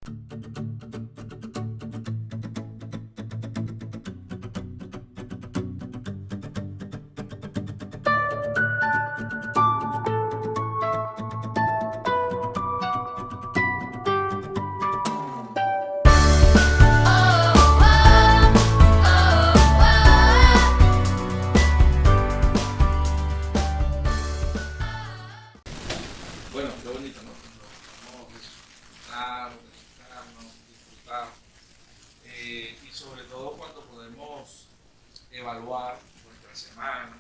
Bueno, qué bonito, ¿no? Cuando podemos disfrutar, y sobre todo cuando podemos evaluar nuestra semana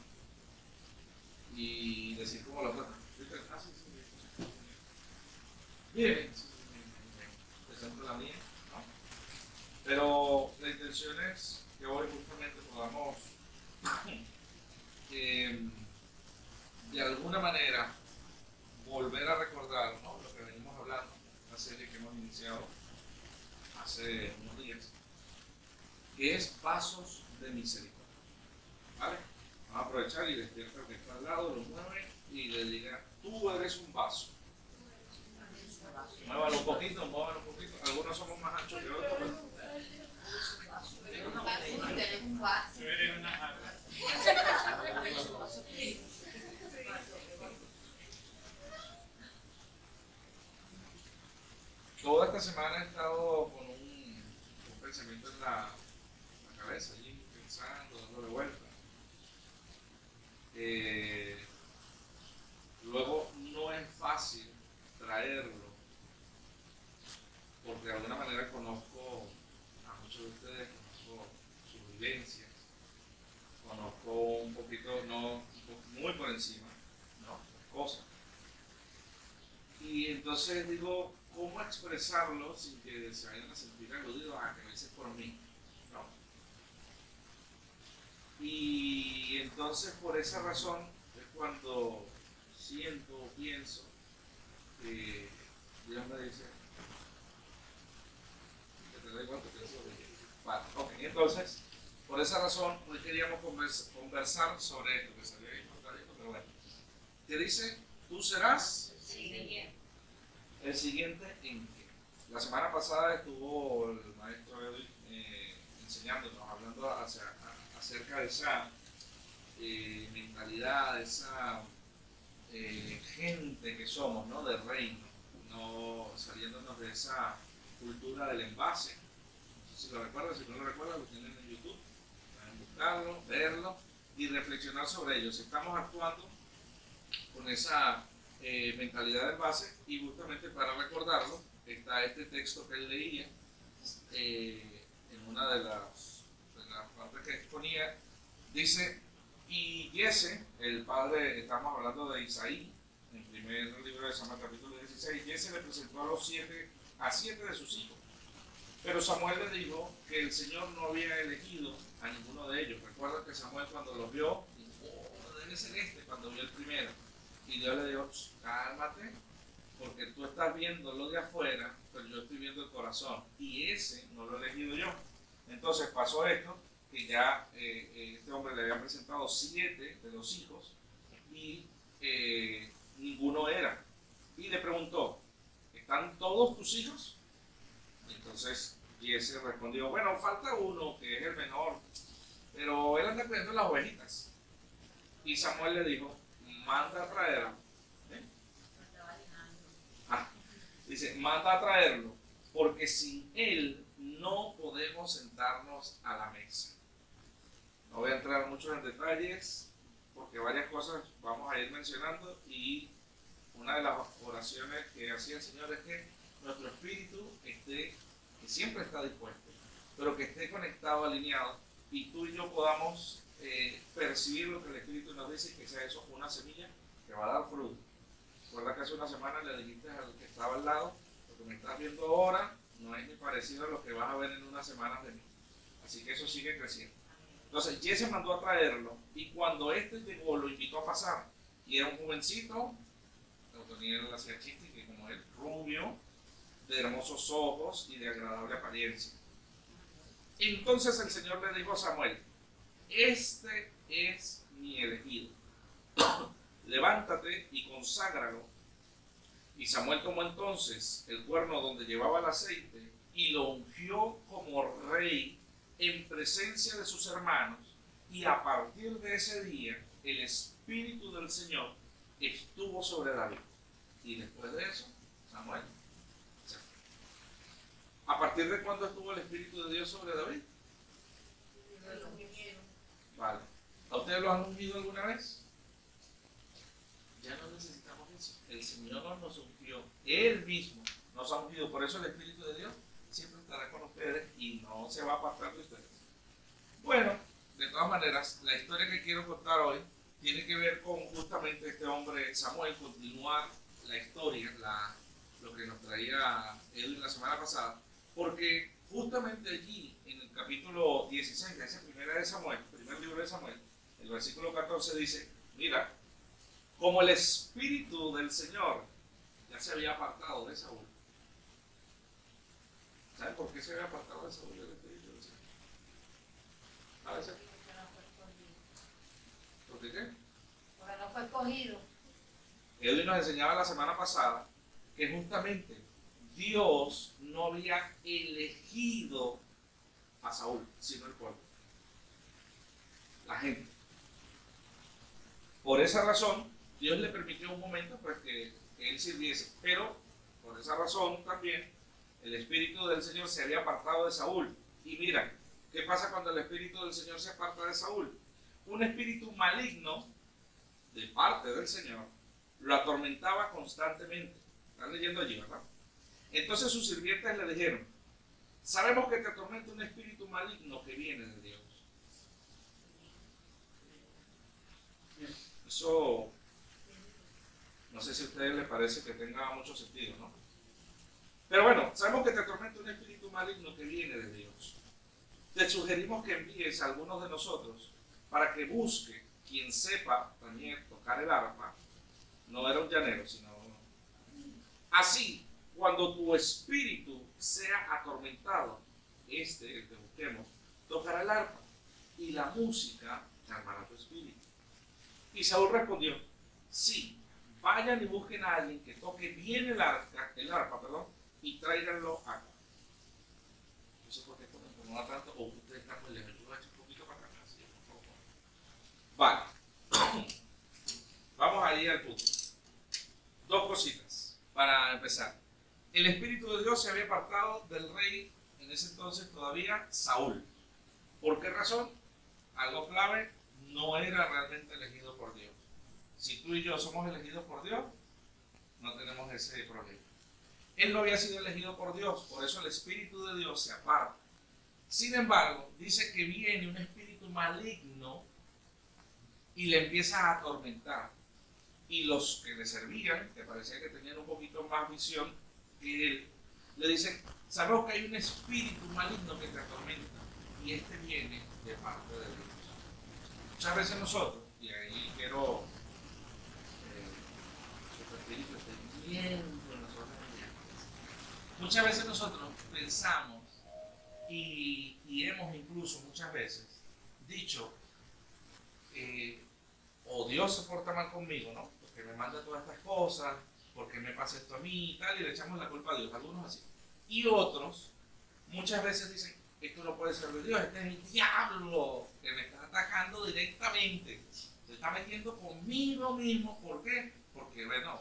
y decir cómo la fue. Bien, presento la mía, ¿no? Pero la intención es que hoy justamente podamos de alguna manera volver a recordar, ¿no?, lo que venimos hablando, una serie que hemos iniciado hace unos días, que es Vasos de Misericordia. ¿Vale? Vamos a aprovechar y despierta al que está al lado, lo mueve y le diga: tú eres un vaso. Muévalo un poquito, muévalo un poquito. Algunos somos más anchos que otros, pero... Toda esta semana he estado con un pensamiento en la cabeza, allí pensando, dándole vuelta. Luego no es fácil traerlo, porque de alguna manera conozco a muchos de ustedes, conozco sus vivencias, conozco un poquito, no, muy por encima, ¿no?, las cosas. Y entonces digo, ¿cómo expresarlo sin que se vayan a sentir aludidos a que lo hice por mí? ¿No? Y entonces por esa razón es cuando siento, pienso que Dios me dice que te da igual que pienso de ti. Vale, ok, entonces por esa razón hoy queríamos conversar sobre esto, que salió ahí cortadito, pero bueno. ¿Qué dice? Tú serás el siguiente en qué. La semana pasada estuvo el maestro Edwin enseñándonos, hablando acerca de esa mentalidad, de esa gente que somos, ¿no?, del reino, no saliéndonos de esa cultura del envase. No sé si lo recuerdan, si no lo recuerdan, lo tienen en YouTube, pueden buscarlo, verlo y reflexionar sobre ello. Si estamos actuando con esa mentalidad del base, y justamente para recordarlo está este texto que él leía en una de las partes que exponía. Dice: y Yese, el padre, estamos hablando de Isaí, en el primer libro de Samuel capítulo 16, Yese le presentó a siete de sus hijos, pero Samuel le dijo que el Señor no había elegido a ninguno de ellos. Recuerda que Samuel, cuando los vio, dijo: oh, debe ser este, cuando vio el primero. Y Dios le dijo: cálmate, porque tú estás viendo lo de afuera, pero yo estoy viendo el corazón, y ese no lo he elegido yo. Entonces pasó esto, que ya este hombre le había presentado 7 de los hijos, y ninguno era. Y le preguntó: ¿están todos tus hijos? Y entonces Jesse respondió: bueno, falta uno, que es el menor, pero él anda cuidando las ovejitas. Y Samuel le dijo: manda a traerlo. Dice: manda a traerlo, porque sin él no podemos sentarnos a la mesa. No voy a entrar mucho en detalles, porque varias cosas vamos a ir mencionando, y una de las oraciones que hacía el Señor es que nuestro espíritu esté, que siempre está dispuesto, pero que esté conectado, alineado, y tú y yo podamos percibir lo que el Espíritu nos dice, y que sea eso una semilla que va a dar fruto. Recuerda que hace una semana le dijiste al que estaba al lado: lo que me estás viendo ahora no es ni parecido a lo que vas a ver en unas semanas de mí. Así que eso sigue creciendo. Entonces Jesse mandó a traerlo, y cuando este llegó lo invitó a pasar, y era un jovencito, Otoniel hacía chiste, que como él, rubio, de hermosos ojos y de agradable apariencia. Entonces el Señor le dijo a Samuel: este es mi elegido, levántate y conságralo, Y Samuel tomó entonces el cuerno donde llevaba el aceite y lo ungió como rey en presencia de sus hermanos. Y a partir de ese día, el Espíritu del Señor estuvo sobre David. Y después de eso, Samuel se fue. ¿A partir de cuándo estuvo el Espíritu de Dios sobre David? Vale. ¿A ustedes lo han ungido alguna vez? Ya no necesitamos eso. El Señor nos ungió. Él mismo nos ha ungido. Por eso el Espíritu de Dios siempre estará con ustedes y no se va a apartar de ustedes. Bueno, de todas maneras, la historia que quiero contar hoy tiene que ver con justamente este hombre Samuel, continuar la historia, lo que nos traía Edwin la semana pasada, porque justamente allí, en el capítulo 16 de esa primer libro de Samuel, el versículo 14 dice, mira, como el Espíritu del Señor ya se había apartado de Saúl. ¿Saben por qué se había apartado de Saúl el Espíritu del Señor? A veces. ¿Por qué qué? Porque no fue escogido. Edwin nos enseñaba la semana pasada que justamente Dios no había elegido a Saúl, sino el pueblo, la gente. Por esa razón, Dios le permitió un momento pues, que él sirviese, pero por esa razón también el Espíritu del Señor se había apartado de Saúl. Y mira, ¿qué pasa cuando el Espíritu del Señor se aparta de Saúl? Un espíritu maligno de parte del Señor lo atormentaba constantemente. Están leyendo allí, ¿verdad? Entonces sus sirvientes le dijeron, sabemos que te atormenta un espíritu maligno que viene de Dios. Eso, no sé si a ustedes les parece que tenga mucho sentido, ¿no? Pero bueno, sabemos que te atormenta un espíritu maligno que viene de Dios. Te sugerimos que envíes a algunos de nosotros para que busque quien sepa también tocar el arpa. No era un llanero, sino... Así, cuando tu espíritu sea atormentado, el que busquemos, tocará el arpa y la música calmará tu espíritu. Y Saúl respondió, sí, vayan y busquen a alguien que toque bien el arpa, y tráiganlo acá. No sé por qué esto me incomoda tanto, o ustedes están muy lejos, yo voy a echar un poquito para acá. ¿Sí? Vale, vamos ahí al punto. Dos cositas para empezar. El Espíritu de Dios se había apartado del rey, en ese entonces todavía, Saúl. ¿Por qué razón? Algo clave, no era realmente elegido por Dios. Si tú y yo somos elegidos por Dios, no tenemos ese problema. Él no había sido elegido por Dios, por eso el Espíritu de Dios se aparta. Sin embargo, dice que viene un espíritu maligno y le empieza a atormentar. Y los que le servían, que parecía que tenían un poquito más visión que él, le dicen, sabemos que hay un espíritu maligno que te atormenta y este viene de parte de Dios. Muchas veces nosotros, y ahí quiero que tu espíritu esté viendo en nosotros, muchas veces nosotros pensamos y hemos incluso muchas veces dicho, o Dios se porta mal conmigo, ¿no? Porque me manda todas estas cosas, porque me pasa esto a mí y tal, y le echamos la culpa a Dios, algunos así. Y otros, muchas veces dicen, esto no puede ser de Dios, este es el diablo que me está atacando directamente, se está metiendo conmigo mismo. ¿Por qué? Porque, bueno,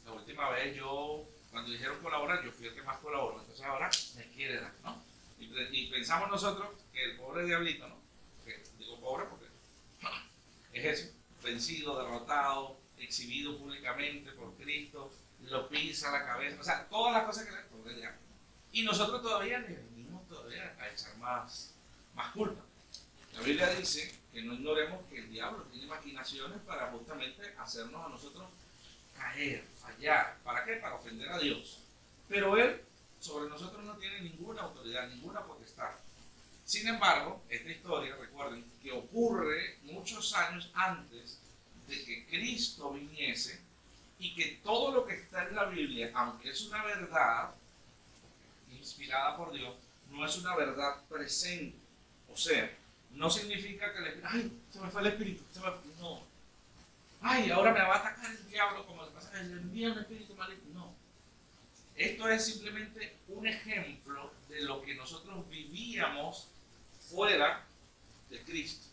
la última vez cuando dijeron colaborar, yo fui el que más colaboró, entonces ahora me quiere dar, ¿no? Y pensamos nosotros que el pobre diablito, ¿no? Que digo pobre porque es eso, vencido, derrotado, exhibido públicamente por Cristo, lo pisa la cabeza, o sea, todas las cosas que le pobre diablo. Y nosotros todavía le venimos a echar más culpa. La Biblia dice que no ignoremos que el diablo tiene maquinaciones para justamente hacernos a nosotros caer, fallar. ¿Para qué? Para ofender a Dios. Pero él sobre nosotros no tiene ninguna autoridad, ninguna potestad. Sin embargo, esta historia, recuerden, que ocurre muchos años antes de que Cristo viniese y que todo lo que está en la Biblia, aunque es una verdad inspirada por Dios, no es una verdad presente. O sea, no significa que el Espíritu, ¡ay! Se me fue el Espíritu. No. ay, ahora me va a atacar el diablo, como le pasa a él, le envía un espíritu maligno. No. Esto es simplemente un ejemplo de lo que nosotros vivíamos fuera de Cristo.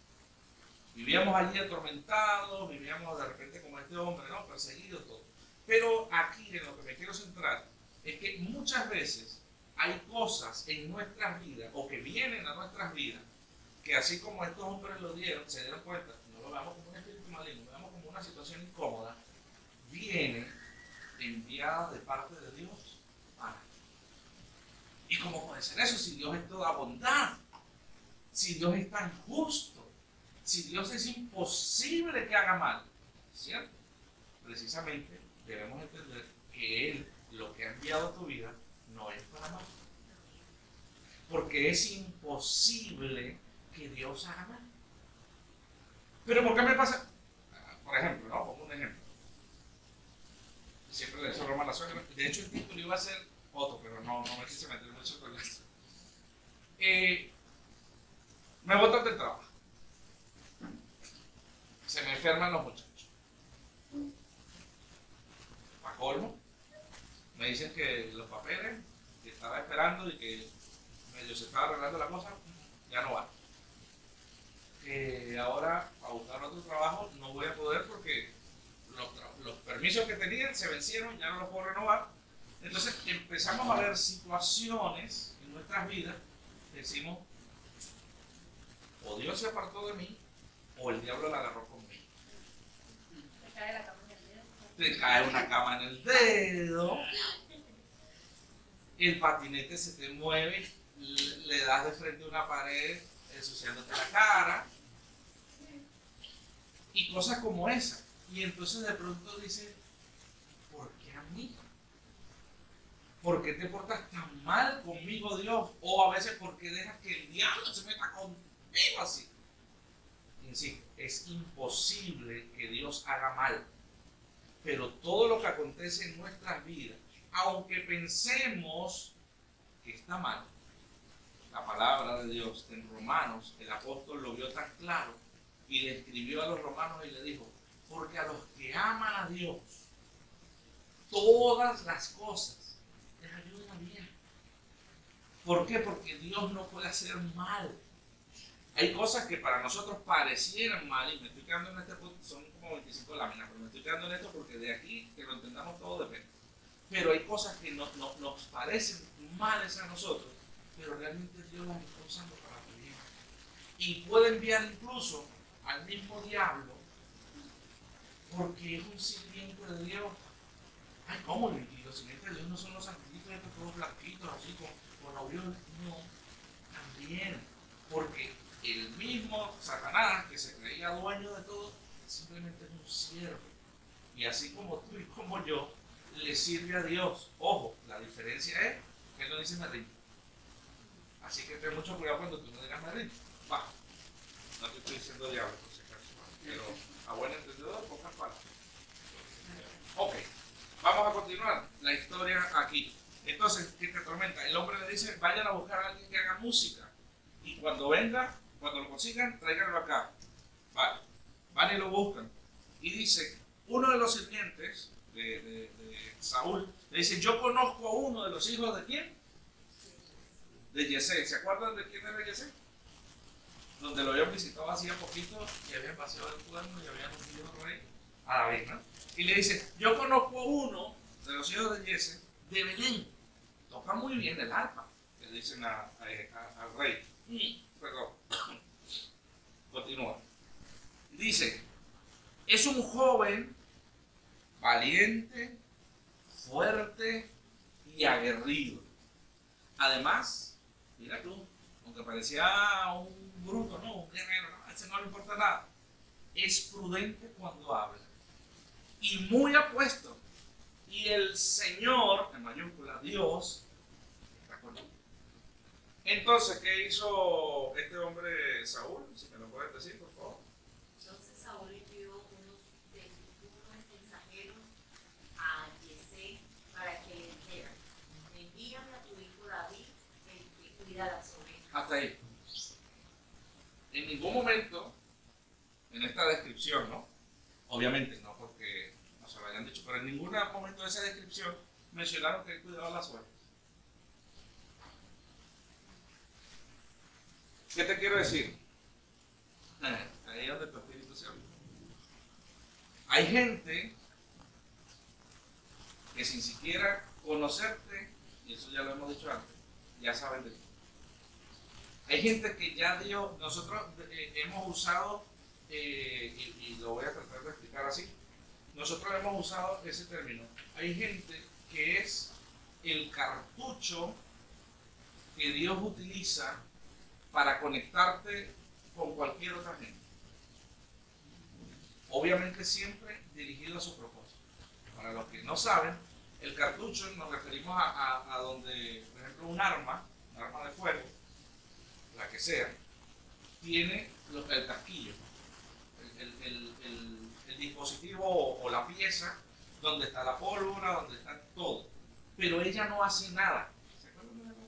Vivíamos allí atormentados, vivíamos de repente como este hombre, ¿no? Perseguidos, todo. Pero aquí en lo que me quiero centrar es que muchas veces hay cosas en nuestras vidas o que vienen a nuestras vidas que así como estos hombres se dieron cuenta, no lo veamos como un espíritu maligno, lo veamos como una situación incómoda, viene enviada de parte de Dios para ti. ¿Y cómo puede ser eso si Dios es toda bondad? Si Dios es tan justo, si Dios es imposible que haga mal, ¿cierto? Precisamente debemos entender que Él, lo que ha enviado a tu vida, no es para mal. Porque es imposible que Dios haga mal. Pero ¿por qué me pasa? Por ejemplo, ¿no? Pongo un ejemplo. Siempre le echo broma a la suegra. De hecho, el título iba a ser otro, pero no me quise meter mucho con esto. Me botan del trabajo. Se me enferman los muchachos. Para colmo, me dicen que los papeles que estaba esperando y que medio se estaba arreglando la cosa, ya no van. Que ahora a buscar otro trabajo no voy a poder porque los permisos que tenían se vencieron, ya no los puedo renovar. Entonces empezamos a ver situaciones en nuestras vidas, decimos, o Dios se apartó de mí, o el diablo la agarró conmigo. Te cae la cama en el dedo. Te cae una cama en el dedo, el patinete se te mueve, le das de frente a una pared ensuciándote la cara, y cosas como esa. Y entonces de pronto dices, ¿por qué a mí? ¿Por qué te portas tan mal conmigo, Dios? O a veces, ¿por qué dejas que el diablo se meta conmigo así? Insisto, es imposible que Dios haga mal. Pero todo lo que acontece en nuestras vidas, aunque pensemos que está mal, la palabra de Dios en Romanos, el apóstol lo vio tan claro y le escribió a los romanos y le dijo, porque a los que aman a Dios, todas las cosas les ayudan bien. ¿Por qué? Porque Dios no puede hacer mal. Hay cosas que para nosotros parecieran mal, y me estoy quedando en este punto, son como 25 láminas, pero me estoy quedando en esto porque de aquí, que lo entendamos todo, depende. Pero hay cosas que nos parecen males a nosotros, pero realmente Dios las está usando para tu bien. Y puede enviar incluso al mismo diablo, porque es un sirviente de Dios. Ay, ¿cómo? Y los sirvientes de Dios no son los angelitos estos todos blanquitos, así con aureoles. No, también, porque el mismo Satanás, que se creía dueño de todo, simplemente es un siervo. Y así como tú y como yo, le sirve a Dios. Ojo, la diferencia es que él no dice me rindo. Así que ten mucho cuidado cuando tú no digas me rindo. Va, no te estoy diciendo diablo, por si acaso, pero a buen entendedor, pocas palabras. Ok, vamos a continuar la historia aquí. Entonces, ¿qué te atormenta? El hombre le dice, vayan a buscar a alguien que haga música. Y cuando venga, cuando lo consigan, tráiganlo acá. Vale, van y lo buscan. Y dice, uno de los sirvientes de Saúl, le dice, yo conozco a uno de los hijos de ¿quién? De Yesé. ¿Se acuerdan de quién era Yesé? Donde lo habían visitado hacía poquito y habían vaciado el cuerno y habían ungido rey a David, ¿no? Y le dice, yo conozco a uno de los hijos de Yesé de Belén. Toca muy bien el arpa, le dicen al rey. Perdón. Continúa. Dice, es un joven valiente, fuerte y aguerrido. Además, mira tú, aunque parecía un bruto, no, un guerrero, no, a ese no le importa nada. Es prudente cuando habla y muy apuesto. Y el Señor, en mayúscula, Dios, está con él. Entonces, ¿qué hizo este hombre Saúl? Si me lo puedes decir, por favor. Entonces Saúl envió unos mensajeros a Yesé para que le dijeran, envíame a tu hijo David, el que cuida las ovejas. Hasta ahí. En ningún momento, en esta descripción, ¿no? Obviamente, no porque no se lo hayan dicho, pero en ningún momento de esa descripción mencionaron que él cuidaba las ovejas. ¿Qué te quiero decir? Ahí es donde tu espíritu se habla. Hay gente que sin siquiera conocerte, y eso ya lo hemos dicho antes, ya saben de ti. Hay gente que ya Dios, nosotros hemos usado, y lo voy a tratar de explicar así, nosotros hemos usado ese término. Hay gente que es el cartucho que Dios utiliza para conectarte con cualquier otra gente. Obviamente siempre dirigido a su propósito. Para los que no saben, el cartucho nos referimos a donde, por ejemplo, un arma de fuego, la que sea, tiene el casquillo, el dispositivo o la pieza donde está la pólvora, donde está todo. Pero ella no hace nada. ¿Se acuerdan de la cosa?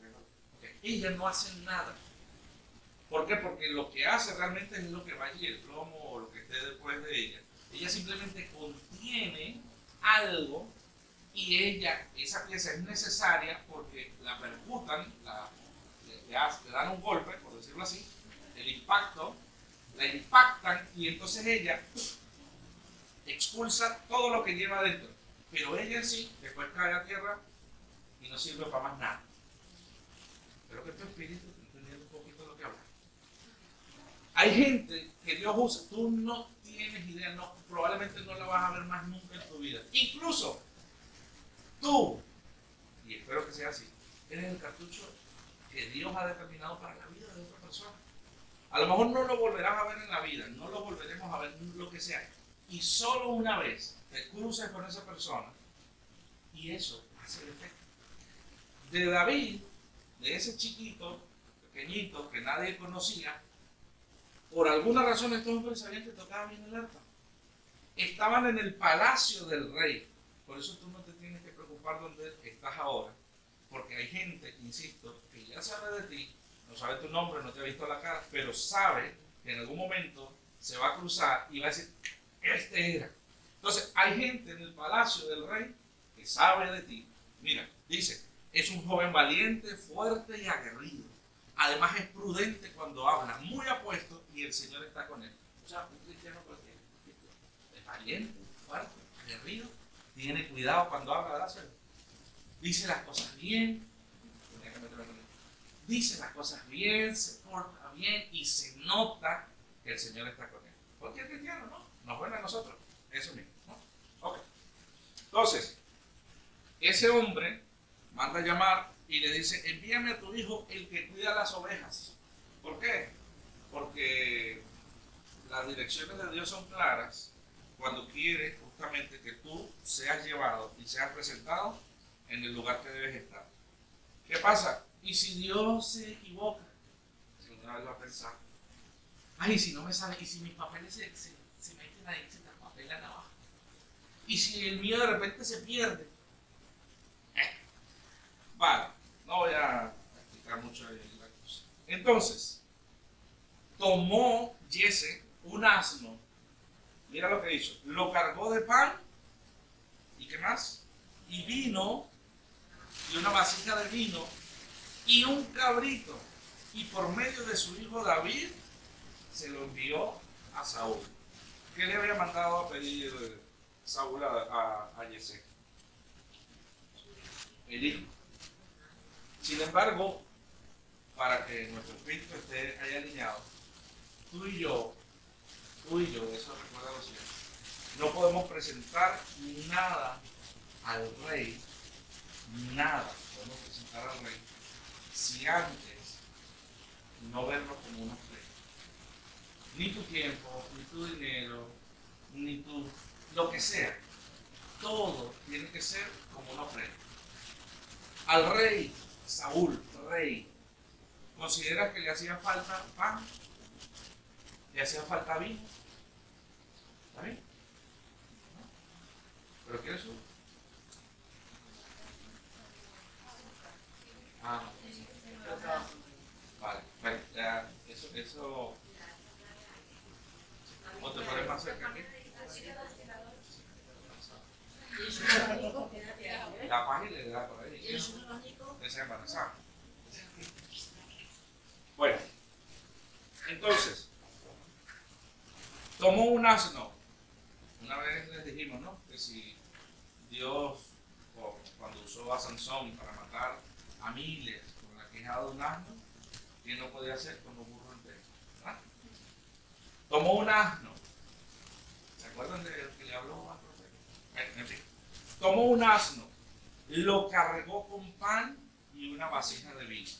Okay. Ella no hace nada. ¿Por qué? Porque lo que hace realmente es lo que va allí, el plomo o lo que esté después de ella. Ella simplemente contiene algo y esa pieza es necesaria porque la percutan, le dan un golpe, por decirlo así, el impacto, la impactan y entonces ella expulsa todo lo que lleva adentro. Pero ella en sí después cae a tierra y no sirve para más nada. Espero que tu espíritu esté entendiendo un poquito lo que habla. Hay gente que Dios usa, tú no tienes idea, no, probablemente no la vas a ver más nunca en tu vida. Incluso tú, y espero que sea así, eres el cartucho que Dios ha determinado para la vida de otra persona. A lo mejor no lo volverás a ver en la vida, no lo volveremos a ver, lo que sea. Y solo una vez te cruces con esa persona y eso hace el efecto. De David, de ese chiquito, pequeñito, que nadie conocía, por alguna razón estos hombres sabían que tocaban bien el arpa. Estaban en el palacio del rey. Por eso tú no te tienes que preocupar dónde estás ahora. Porque hay gente, insisto, que ya sabe de ti, no sabe tu nombre, no te ha visto la cara, pero sabe que en algún momento se va a cruzar y va a decir, este era. Entonces, hay gente en el palacio del rey que sabe de ti. Mira, dice, es un joven valiente, fuerte y aguerrido. Además es prudente cuando habla, muy apuesto y el Señor está con él. O sea, un cristiano cualquiera es valiente, fuerte, aguerrido, tiene cuidado cuando habla de hacerlo. Dice las cosas bien, dice las cosas bien, se porta bien y se nota que el Señor está con él. Cualquier cristiano, ¿no? Nos vuelve a nosotros, eso mismo, ¿no? Ok. Entonces, ese hombre manda a llamar y le dice, envíame a tu hijo el que cuida las ovejas. ¿Por qué? Porque las direcciones de Dios son claras cuando quiere justamente que tú seas llevado y seas presentado en el lugar que debes estar. ¿Qué pasa? ¿Y si Dios se equivoca? Si una vez lo ha pensado. Ay, si no me sale, y si mis papeles se meten ahí, se traspapelan abajo. Y si el mío de repente se pierde. Vale, no voy a explicar mucho ahí la cosa. Entonces, tomó Jesse un asno. Mira lo que hizo. Lo cargó de pan. ¿Y qué más? Y vino. Y una vasija de vino. Y un cabrito. Y por medio de su hijo David, se lo envió a Saúl. ¿Qué le había mandado a pedir Saúl a Jesse? El hijo. Sin embargo, para que nuestro espíritu esté ahí alineado, tú y yo, eso recuerda lo siguiente, no podemos presentar nada al rey, nada podemos presentar al rey, si antes no verlo como una ofrenda. Ni tu tiempo, ni tu dinero, ni lo que sea, todo tiene que ser como una ofrenda. Al rey Saúl, rey, ¿considera que le hacía falta pan? ¿Le hacía falta vino? ¿Está bien? ¿No? ¿Pero qué es eso? Ah, vale, ya, eso, o te pones más cerca aquí. La página le da por ahí. ¿Tienes un abanico? Esa embarazada. Bueno, entonces, tomó un asno. Una vez les dijimos, ¿no? Que si Dios, cuando usó a Sansón para matar a miles con la queja de un asno, ¿qué no podía hacer con un burro entero? ¿Verdad? Tomó un asno. ¿Se acuerdan de que le habló al profeta? En fin. Tomó un asno, lo cargó con pan y una vasija de vino.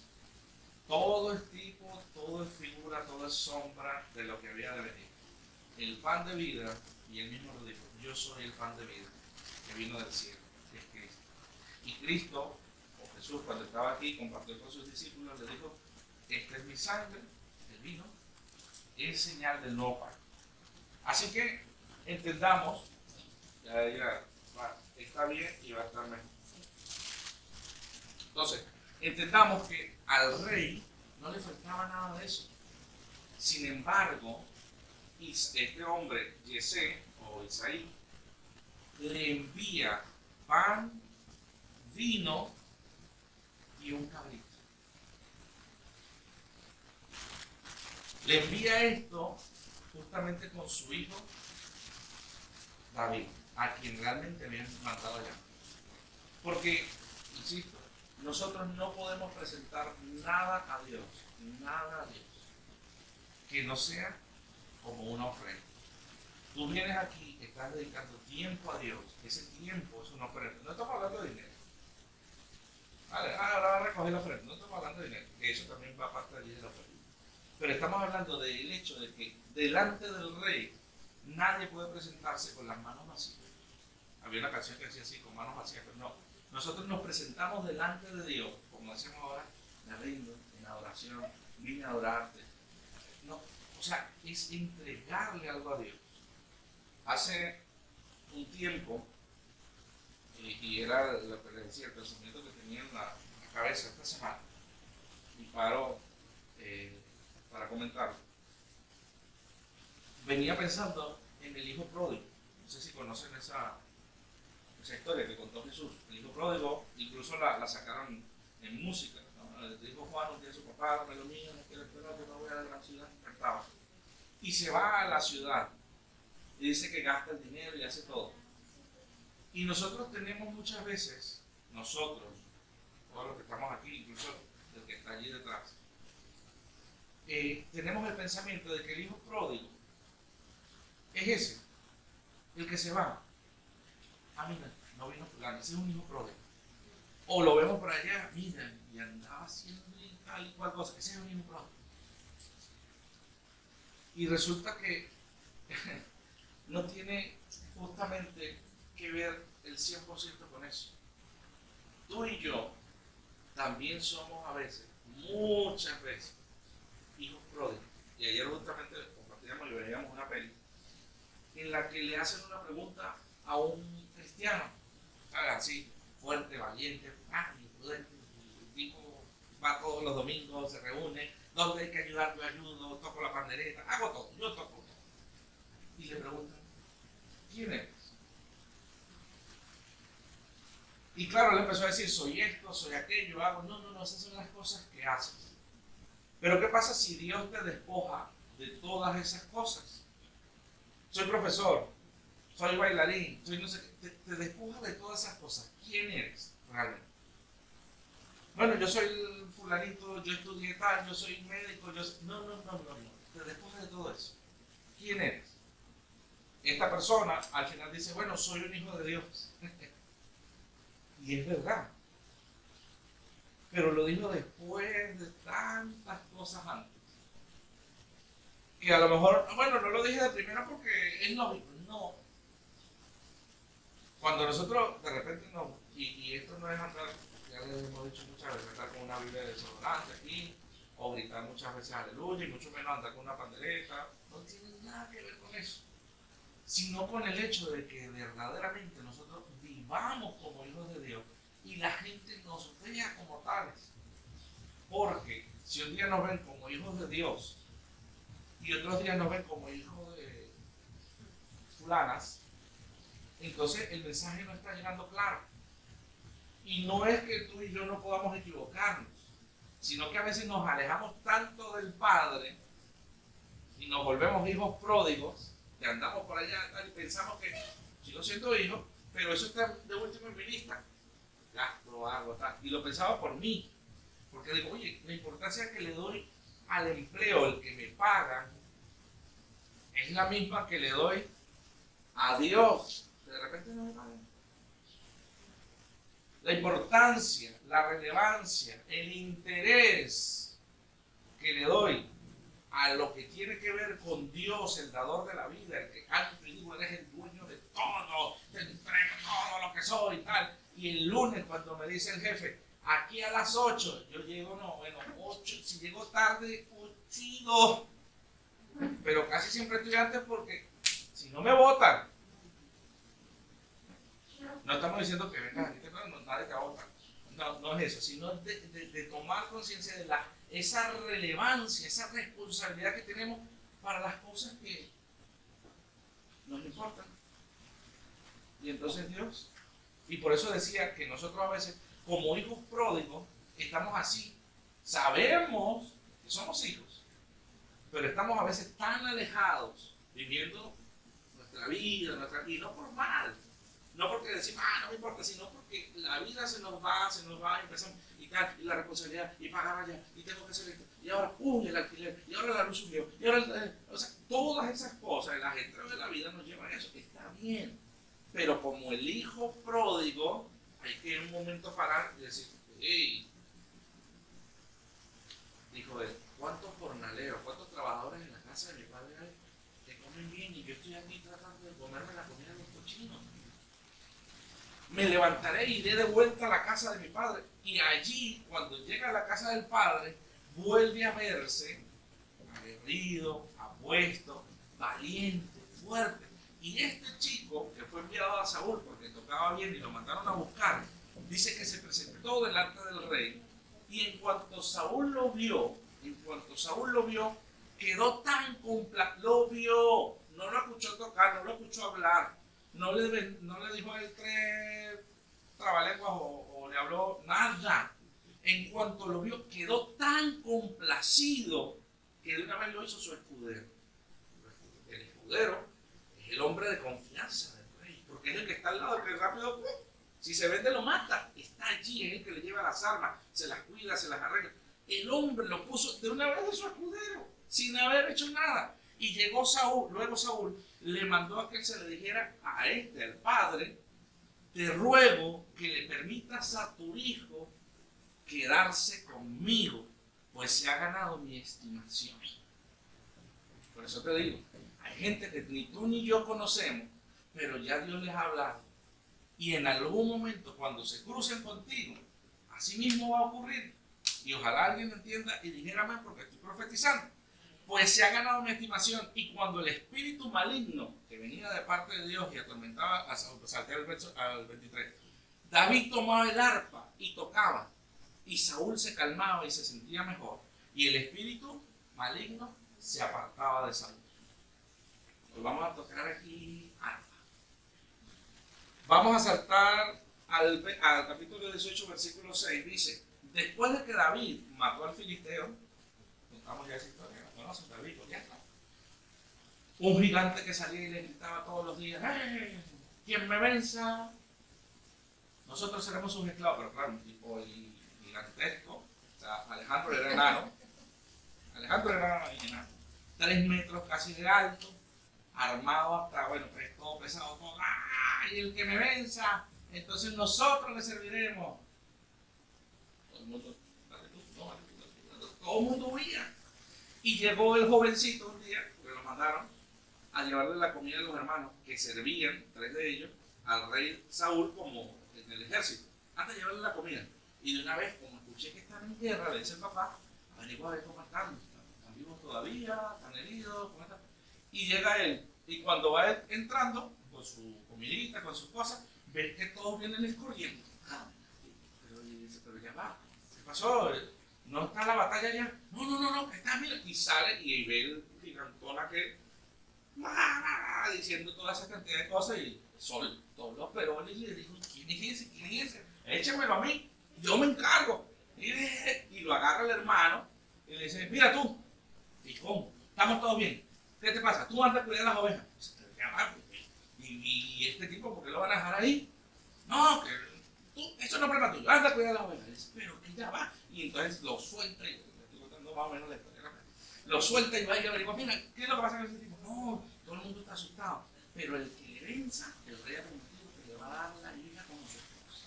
Todo es tipo, todo es figura, todo es sombra de lo que había de venir. El pan de vida, y él mismo lo dijo, yo soy el pan de vida que vino del cielo, que es Cristo. Y Cristo, o Jesús, cuando estaba aquí, compartió con sus discípulos, le dijo, esta es mi sangre, el vino, es señal del nuevo pacto. Así que entendamos, ya está bien y va a estar mejor. Entonces, entendamos que al rey no le faltaba nada de eso. Sin embargo, este hombre, Yesé o Isaí, le envía pan, vino y un cabrito. Le envía esto justamente con su hijo David, a quien realmente habían mandado allá. Porque, insisto, nosotros no podemos presentar nada a Dios, que no sea como una ofrenda. Tú vienes aquí, estás dedicando tiempo a Dios, ese tiempo es una ofrenda. No estamos hablando de dinero. Vale, ahora va a recoger la ofrenda, no estamos hablando de dinero, que eso también va a parte de la ofrenda. Pero estamos hablando del hecho de que delante del rey nadie puede presentarse con las manos vacías. Había una canción que decía así, con manos vacías, pero no. Nosotros nos presentamos delante de Dios, como decimos ahora, me rindo en adoración, vine a adorarte. No, o sea, es entregarle algo a Dios. Hace un tiempo, y era lo que les decía, el pensamiento que tenía en la cabeza esta semana, y paro para comentarlo. Venía pensando en el hijo pródigo. No sé si conocen esa historia que contó Jesús. El hijo pródigo, incluso la sacaron en música, ¿no? Le dijo Juan un día a su papá, dame lo mío, no quiero esperar, yo no voy a la gran ciudad, cantaba. Y se va a la ciudad y dice que gasta el dinero y hace todo. Y nosotros tenemos muchas veces, nosotros, todos los que estamos aquí, incluso el que está allí detrás, tenemos el pensamiento de que el hijo pródigo es ese, el que se va. Ah, mira, no vino fulano, ese es un hijo pródigo. O lo vemos por allá, mira, y andaba haciendo tal y cual cosa, ese es un hijo pródigo. Y resulta que no tiene justamente que ver el 100% con eso. Tú y yo también somos a veces, muchas veces, hijos pródigos. Y ayer justamente compartíamos y veíamos una peli en la que le hacen una pregunta a un cristiano, así, fuerte, valiente, prudente, el tipo va todos los domingos, se reúne, donde hay que ayudar, yo ayudo, toco la pandereta, hago todo, yo toco todo. Y le preguntan, ¿quién eres? Y claro, le empezó a decir, soy esto, soy aquello, hago, no, esas son las cosas que haces. Pero ¿qué pasa si Dios te despoja de todas esas cosas? Soy profesor, soy bailarín, soy no sé qué, te despoja de todas esas cosas. ¿Quién eres realmente? Bueno, yo soy el fulanito, yo estudié tal, yo soy médico, yo soy... No, te despoja de todo eso. ¿Quién eres? Esta persona al final dice, bueno, soy un hijo de Dios. Y es verdad. Pero lo dijo después de tantas cosas antes. Y a lo mejor, bueno, no lo dije de primero porque es lógico. No. Cuando nosotros de repente no, y esto no es andar, ya les hemos dicho muchas veces, andar con una Biblia de desodorante aquí, o gritar muchas veces aleluya, y mucho menos andar con una pandereta, no tiene nada que ver con eso. Sino con el hecho de que verdaderamente nosotros vivamos como hijos de Dios y la gente nos vea como tales. Porque si un día nos ven como hijos de Dios y otros días nos ven como hijos de fulanas, entonces el mensaje no está llegando claro. Y no es que tú y yo no podamos equivocarnos, sino que a veces nos alejamos tanto del Padre y nos volvemos hijos pródigos, que andamos por allá y pensamos que sigo siendo hijo, pero eso está de último en mi lista. Gasto, hago, tal. Y lo pensaba por mí, porque digo, oye, la importancia que le doy al empleo, el que me pagan, es la misma que le doy a Dios. De repente no me pagan. La importancia, la relevancia, el interés que le doy a lo que tiene que ver con Dios, el dador de la vida, el que antes digo, eres el dueño de todo, te entrego todo lo que soy y tal. Y el lunes cuando me dice el jefe, aquí a las 8, yo llego, 8, si llego tarde, 8, pero casi siempre estoy antes porque si no me votan. No estamos diciendo que vengas aquí temprano, nadie te va a votar. No es eso, sino de tomar conciencia de esa relevancia, esa responsabilidad que tenemos para las cosas que nos importan. Y entonces Dios, y por eso decía que nosotros a veces, como hijos pródigos, estamos así. Sabemos que somos hijos, pero estamos a veces tan alejados, viviendo nuestra vida, y no por mal. No porque decimos, no me importa, sino porque la vida se nos va, empezamos y tal, y la responsabilidad, y pagar allá, y tengo que hacer esto, y ahora, el alquiler, y ahora la luz subió, y ahora, o sea, todas esas cosas, el ajetreo de la vida nos lleva a eso, está bien. Pero como el hijo pródigo, hay que en un momento parar y decir, hey, dijo él, ¿cuántos jornaleros, cuántos trabajadores en la casa de mi padre hay que comen bien y yo estoy aquí tratando de comerme la comida de los cochinos? Me levantaré y iré de vuelta a la casa de mi padre. Y allí, cuando llega a la casa del padre, vuelve a verse aguerrido, apuesto, valiente, fuerte. Y este chico, que fue enviado a Saúl porque tocaba bien y lo mandaron a buscar, dice que se presentó delante del rey. Y en cuanto Saúl lo vio, quedó tan complacido, lo vio, no lo escuchó tocar, no lo escuchó hablar. No le dijo a él 3 trabalenguas o le habló nada. En cuanto lo vio, quedó tan complacido que de una vez lo hizo su escudero. El escudero es el hombre de confianza del rey, porque es el que está al lado, que rápido, si se vende lo mata. Está allí, es el que le lleva las armas, se las cuida, se las arregla. El hombre lo puso de una vez de su escudero, sin haber hecho nada. Y llegó Saúl, luego Saúl le mandó a que se le dijera a al padre, te ruego que le permitas a tu hijo quedarse conmigo, pues se ha ganado mi estimación. Por eso te digo, hay gente que ni tú ni yo conocemos, pero ya Dios les ha hablado. Y en algún momento, cuando se crucen contigo, así mismo va a ocurrir. Y ojalá alguien entienda y dijera más porque estoy profetizando. Pues se ha ganado mi estimación. Y cuando el espíritu maligno que venía de parte de Dios y atormentaba, salté al 23, David tomaba el arpa y tocaba, y Saúl se calmaba y se sentía mejor, y el espíritu maligno se apartaba de Saúl. Pues vamos a tocar aquí arpa. Vamos a saltar al capítulo 18, versículo 6. Dice, después de que David mató al filisteo, contamos ya esa historia, ¿la conocen? David, ya está. Un gigante que salía y le gritaba todos los días, ¡hey! Quien me venza, nosotros seremos sus esclavos. Pero claro, un tipo gigantesco. O sea, Alejandro era enano. 3 metros casi de alto, armado hasta, pues todo pesado, todo. ¡Ay! El que me venza, entonces nosotros le serviremos. Todo el mundo huía. Y llegó el jovencito un día, porque lo mandaron a llevarle la comida a los hermanos que servían, 3 de ellos, al rey Saúl como en el ejército, antes de llevarle la comida. Y de una vez, como escuché que están en guerra, le dice el papá, averigua a ver cómo están vivos todavía, están heridos, cómo están. Y llega él, y cuando va entrando, con su comidita, con sus cosas, ve que todos vienen corriendo. Pero ya va, ¿qué pasó? ¿No está la batalla ya? No, está, mira. Y sale y ve el gigantón aquel. diciendo toda esa cantidad de cosas y soltó los perones y le dijo, ¿quién es ese? ¿Quién es ese? Échamelo a mí, yo me encargo. Y lo agarra el hermano y le dice, mira tú, ¿y cómo? ¿Estamos todos bien? ¿Qué te pasa? Tú andas a cuidar las ovejas. Y este tipo, ¿por qué lo van a dejar ahí? No, que tú, eso no es problema tuyo, anda a cuidar las ovejas. Dice, pero que ya va. Y entonces lo suelta y le estoy contando más o menos la historia. Lo suelta y va y averigua, mira, ¿qué es lo que pasa con ese tipo? No, todo el mundo está asustado. Pero el que le venza, el rey ha prometido que le va a dar la hija como su esposa.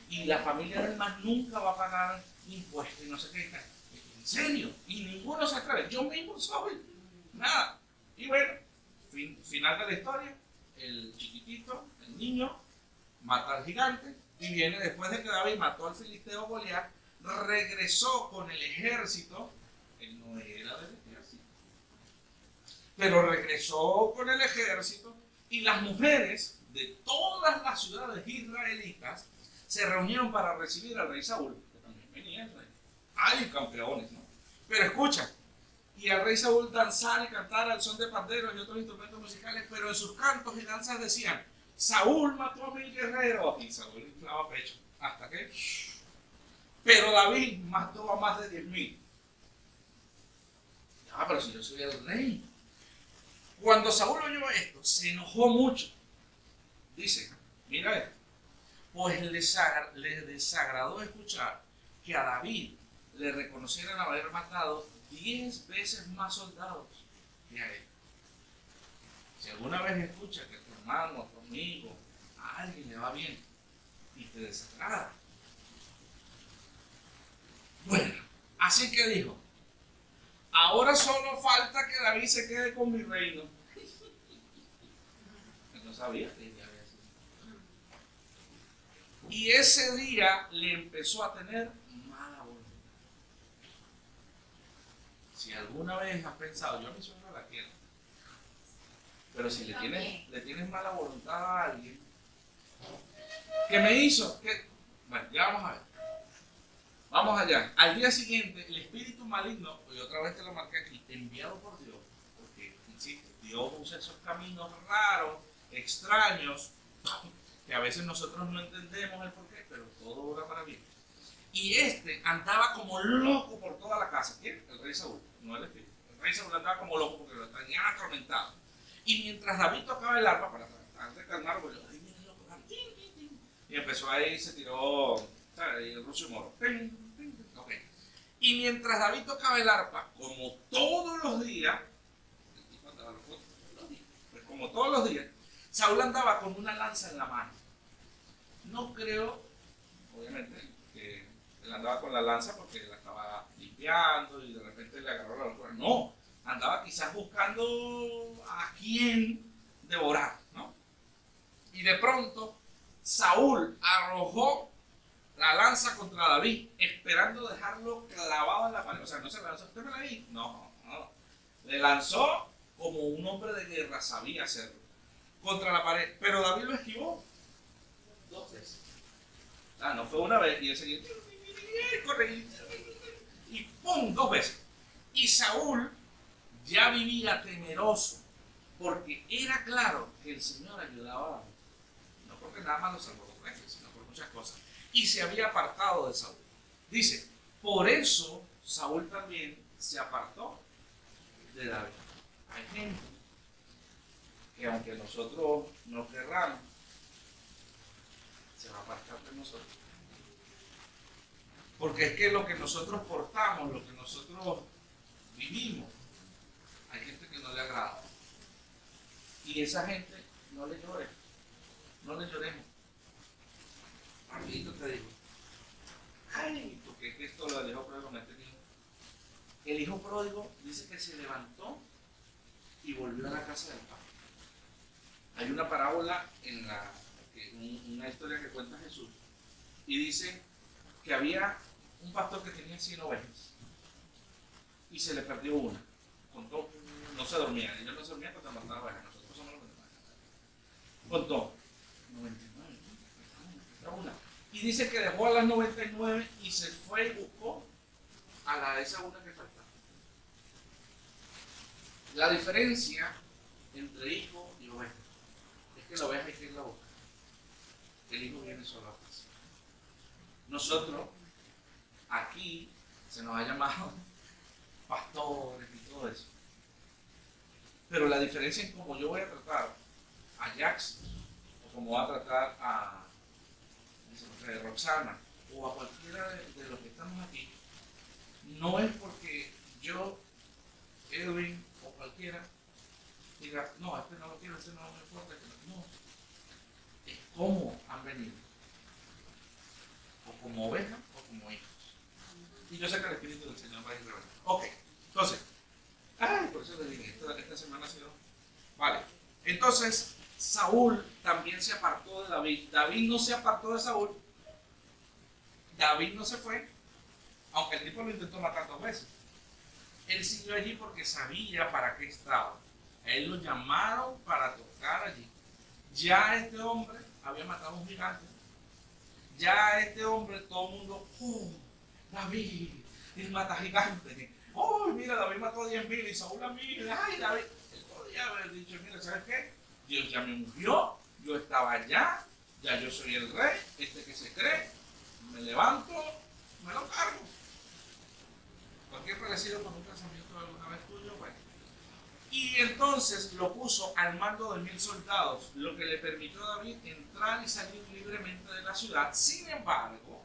Y la familia del más nunca va a pagar impuestos y no sé qué. En serio. Y ninguno se atreve. Yo mismo soy. Nada. Y bueno, final de la historia. El chiquitito, el niño, mata al gigante. Y viene después de que David mató al filisteo Goliat. Regresó con el ejército. Él no era del ejército. Pero regresó con el ejército. Y las mujeres de todas las ciudades israelitas se reunieron para recibir al rey Saúl, que también venía el rey. Hay campeones, ¿no? Pero escucha, y al rey Saúl danzar y cantar al son de panderos y otros instrumentos musicales, pero en sus cantos y danzas decían, Saúl mató a 1000 guerreros, y Saúl inflaba pecho, hasta que, pero David mató a más de 10,000. Ah, pero si yo soy el rey. Cuando Saúl oyó esto, se enojó mucho. Dice, mira esto, pues le desagradó escuchar que a David le reconocieran haber matado 10 veces más soldados que a él. Si alguna vez escucha que a tu hermano, a tu amigo, a alguien le va bien y te desagrada. Bueno, así que dijo, ahora solo falta que David se quede con mi reino. Él no sabía que ya había sido. Y ese día le empezó a tener mala voluntad. Si alguna vez has pensado, yo a mi suegra la quiero, pero si le tienes mala voluntad a alguien, ¿qué me hizo? Bueno, ya vamos a ver. Vamos allá. Al día siguiente, el espíritu maligno, y otra vez te lo marqué aquí, enviado por Dios, porque, insisto, Dios usa esos caminos raros, extraños, que a veces nosotros no entendemos el porqué, pero todo obra para bien. Y andaba como loco por toda la casa. ¿Quién? El rey Saúl, no el espíritu. El rey Saúl andaba como loco porque lo tenían atormentado. Y mientras David tocaba el arpa para tratar de calmar, pues, ahí viene el loco, y empezó ahí, se tiró, ¿sabes? El ruso moro. Okay. Y mientras David tocaba el arpa, como todos los días, pues como todos los días, Saúl andaba con una lanza en la mano. No creo, obviamente, que él andaba con la lanza porque la estaba limpiando y de repente le agarró la locura. No, andaba quizás buscando a quién devorar, ¿no? Y de pronto, Saúl arrojó la lanza contra David, esperando dejarlo clavado en la pared. O sea, no se lanzó, ¿usted me la vi? No. Le lanzó como un hombre de guerra sabía hacerlo, contra la pared. Pero David lo esquivó 2 veces. Ah, no fue una vez, y él seguía, corre, y ¡pum! 2 veces. Y Saúl ya vivía temeroso, porque era claro que el Señor ayudaba a David. No porque nada más lo salvó 2 veces, sino por muchas cosas. Y se había apartado de Saúl. Dice, por eso Saúl también se apartó de David. Hay gente que aunque nosotros no querramos, se va a apartar de nosotros. Porque es que lo que nosotros portamos, lo que nosotros vivimos, hay gente que no le agrada. Y esa gente no le llore, no le lloremos. Rapidito te digo. Ay, porque es que esto lo del hijo pródigo me ha tenido. El hijo pródigo dice que se levantó y volvió a la casa del padre. Hay una parábola una historia que cuenta Jesús, y dice que había un pastor que tenía 100 ovejas y se le perdió una. Contó, no se dormía, ellos no se dormían cuando mataban ovejas, nosotros somos los que matan. Contó 99, una. Y dice que dejó a las 99 y se fue y buscó a esa una que faltaba. La diferencia entre hijo y oveja. Es que la oveja hay que irla a buscar. El hijo viene solo a casa. Nosotros, aquí, se nos ha llamado pastores y todo eso. Pero la diferencia en cómo yo voy a tratar a Jackson, o como va a tratar a Roxana, o a cualquiera de los que estamos aquí, no es porque yo, Edwin o cualquiera, diga, no, este no lo quiero, este no me importa, este no. Es cómo han venido. O como ovejas o como hijos. Y yo sé que el Espíritu del Señor va a ir revelando. Ok, entonces, por eso les dije, esta semana ha sido. Vale, entonces, Saúl también se apartó de David. David no se apartó de Saúl. David no se fue, aunque el tipo lo intentó matar 2 veces. Él siguió allí porque sabía para qué estaba. A él lo llamaron para tocar allí. Ya este hombre había matado a un gigante. Ya este hombre, todo el mundo, David, él mata gigantes. Oh, mira, David mató a 10,000 y Saúl a 1,000. Ay, David. Él podía haber dicho, mira, ¿sabes qué? Dios ya me ungió, yo estaba allá, ya yo soy el rey, este que se cree, me levanto, me lo cargo. Cualquier parecido con un pensamiento de alguna vez tuyo, bueno. Y entonces lo puso al mando de 1,000 soldados, lo que le permitió a David entrar y salir libremente de la ciudad. Sin embargo,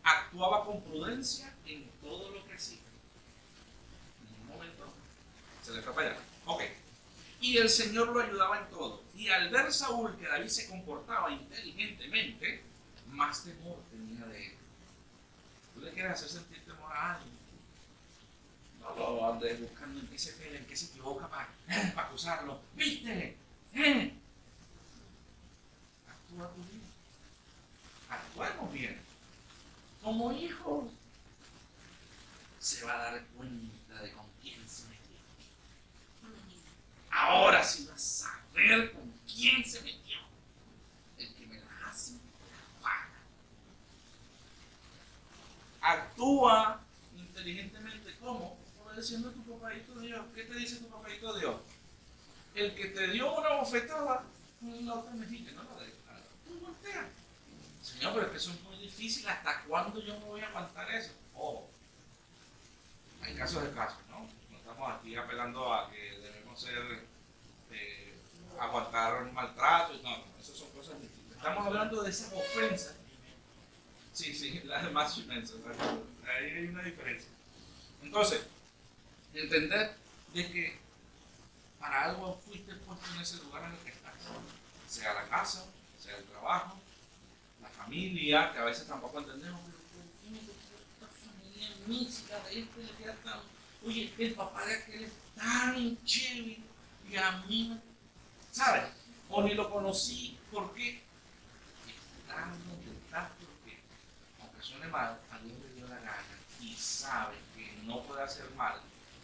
actuaba con prudencia en todo lo que hacía. En un momento se le fue para allá. Ok. Y el Señor lo ayudaba en todo. Y al ver Saúl que David se comportaba inteligentemente, más temor tenía de él. ¿Tú le quieres hacer sentir temor a alguien? No lo andes buscando en qué se pega, en qué se equivoca para acusarlo. ¿Viste? Actúa tu vida. Actuemos bien. Como hijos, se va a dar cuenta de con quién se metió. Ahora sí vas a saber con quién se metió. El que me la hace, la paga. Actúa inteligentemente. ¿Cómo? Obedeciendo a tu papadito Dios. ¿Qué te dice tu papadito Dios? El que te dio una bofetada, no te mejilla, no la dejes. Tú volteas. Señor, pero es que eso es muy difícil. ¿Hasta cuándo yo me voy a aguantar eso? Ojo. Hay casos de casos, ¿no? No estamos aquí apelando a que debemos ser, aguantar un maltrato. No, esas son cosas distintas. Estamos hablando de esas ofensas. Sí, las más inmensas. Ahí hay una diferencia. Entonces, entender de que para algo fuiste puesto en ese lugar en el que estás. Sea la casa, sea el trabajo, la familia, que a veces tampoco entendemos, pero ¿por qué me tocó esta familia mística de este le queda tan... Oye, el papá de aquel es tan chévere y a mí, ¿sabes? O ni lo conocí, ¿por qué? Estás donde estás porque, aunque suene mal, a Dios le dio la gana y sabe que no puede hacer mal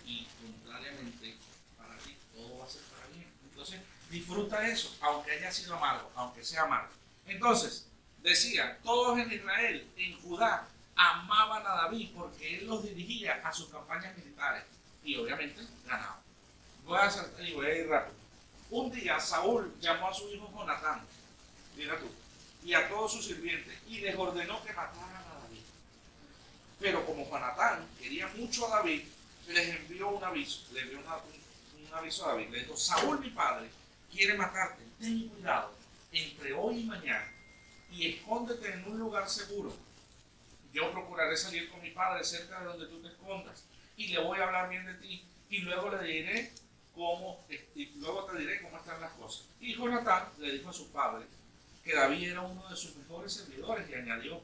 y contrariamente para ti todo va a ser para bien. Entonces disfruta eso, aunque haya sido amargo, aunque sea amargo. Entonces decía, todos en Israel, en Judá, amaban a David porque él los dirigía a sus campañas militares y obviamente ganaban. Voy a ir rápido. Un día Saúl llamó a su hijo Jonatán, mira tú, y a todos sus sirvientes y les ordenó que mataran a David. Pero como Jonatán quería mucho a David, les envió un aviso, le envió un aviso a David, le dijo, Saúl mi padre quiere matarte, ten cuidado entre hoy y mañana y escóndete en un lugar seguro. Yo procuraré salir con mi padre cerca de donde tú te escondas y le voy a hablar bien de ti y luego te diré cómo están las cosas. Y Jonatán le dijo a su padre que David era uno de sus mejores servidores y añadió,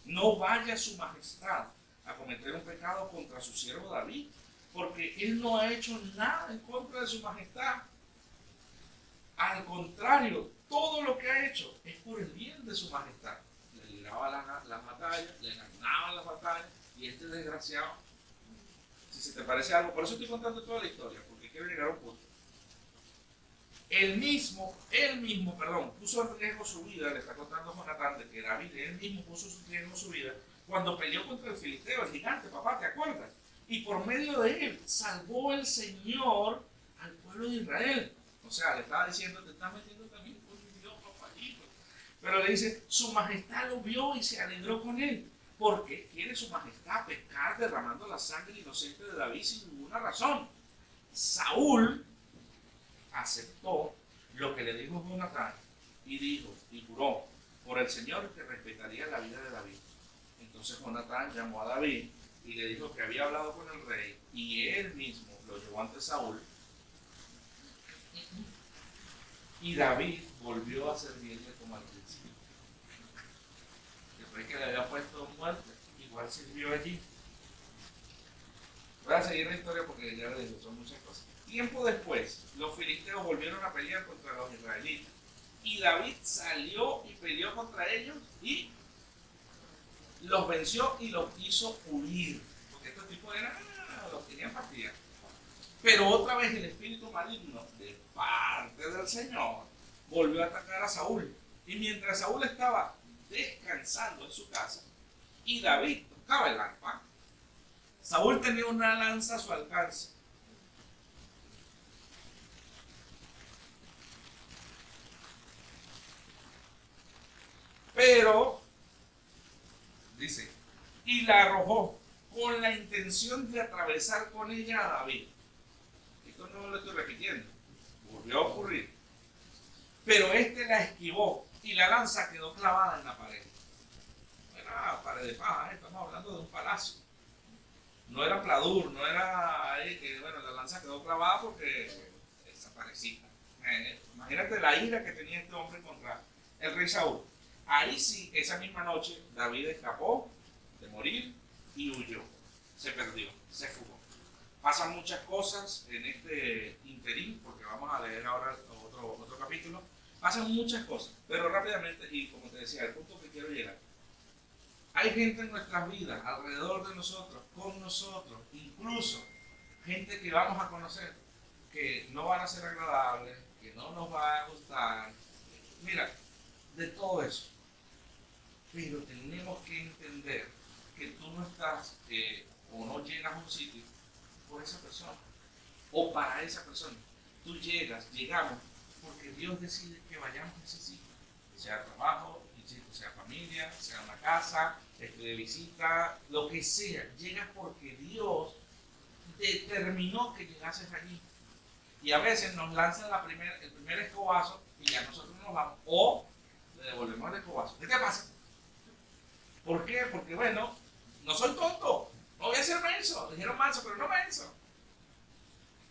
no vaya su majestad a cometer un pecado contra su siervo David, porque él no ha hecho nada en contra de su majestad. Al contrario, todo lo que ha hecho es por el bien de su majestad. Le libraba las batallas, le ganaba las batallas, y este desgraciado, si se te parece algo, por eso estoy contando toda la historia, porque quiero llegar a un punto. Él mismo, puso en riesgo su vida, le está contando a Jonatán de que David, él mismo puso en riesgo su vida cuando peleó contra el filisteo, el gigante, papá, ¿te acuerdas? Y por medio de él salvó el Señor al pueblo de Israel. O sea, le estaba diciendo, te estás metiendo también con un Dios, papayito. Pero le dice, su majestad lo vio y se alegró con él. ¿Por qué quiere su majestad pecar derramando la sangre inocente de David sin ninguna razón? Saúl aceptó lo que le dijo Jonatán y dijo y juró por el Señor que respetaría la vida de David. Entonces Jonatán llamó a David y le dijo que había hablado con el rey y él mismo lo llevó ante Saúl. Y David volvió a servirle como al principio. Después que le había puesto muerte, igual sirvió allí. Voy a seguir la historia porque ya les digo, son muchas cosas. Tiempo después, los filisteos volvieron a pelear contra los israelitas. Y David salió y peleó contra ellos y los venció y los hizo huir. Porque estos tipos los querían fastidiar. Pero otra vez el espíritu maligno de parte del Señor volvió a atacar a Saúl. Y mientras Saúl estaba descansando en su casa y David tocaba el arpa, Saúl tenía una lanza a su alcance. Pero, dice, y la arrojó con la intención de atravesar con ella a David. Esto no lo estoy repitiendo, volvió a ocurrir. Pero este la esquivó y la lanza quedó clavada en la pared. No era pared de paja, estamos hablando de un palacio. No era pladur, no era ahí que, bueno, la lanza quedó clavada porque desaparecía. Imagínate la ira que tenía este hombre contra el rey Saúl. Ahí sí, esa misma noche, David escapó de morir y huyó. Se perdió, se fugó. Pasan muchas cosas en este interín, porque vamos a leer ahora otro capítulo. Pasan muchas cosas, pero rápidamente, y como te decía, el punto que quiero llegar. Hay gente en nuestras vidas, alrededor de nosotros, con nosotros, incluso gente que vamos a conocer, que no van a ser agradables, que no nos va a gustar. Mira, de todo eso. Pero tenemos que entender que tú no estás o no llegas a un sitio por esa persona o para esa persona. Tú llegamos porque Dios decide que vayamos a ese sitio, sea trabajo, sea familia, sea una casa, de visita, lo que sea. Llegas porque Dios determinó que llegases allí. Y a veces nos lanzan el primer escobazo y ya nosotros nos vamos o le devolvemos el escobazo. ¿Qué te pasa? ¿Por qué? Porque bueno, no soy tonto, no voy a ser menso. Dijeron manso, pero no menso.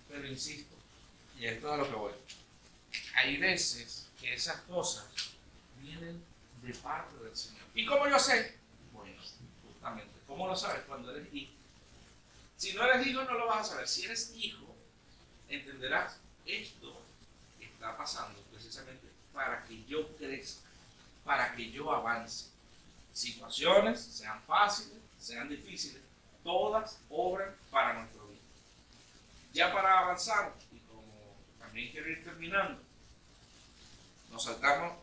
Pero insisto, y esto es a lo que voy. Hay veces que esas cosas vienen de parte del Señor. ¿Y cómo yo sé? Bueno, justamente, ¿cómo lo sabes? Cuando eres hijo. Si no eres hijo, no lo vas a saber. Si eres hijo, entenderás esto que está pasando precisamente para que yo crezca, para que yo avance. Situaciones, sean fáciles, sean difíciles, todas obran para nuestro bien. Ya para avanzar, y como también quiero ir terminando, nos saltamos,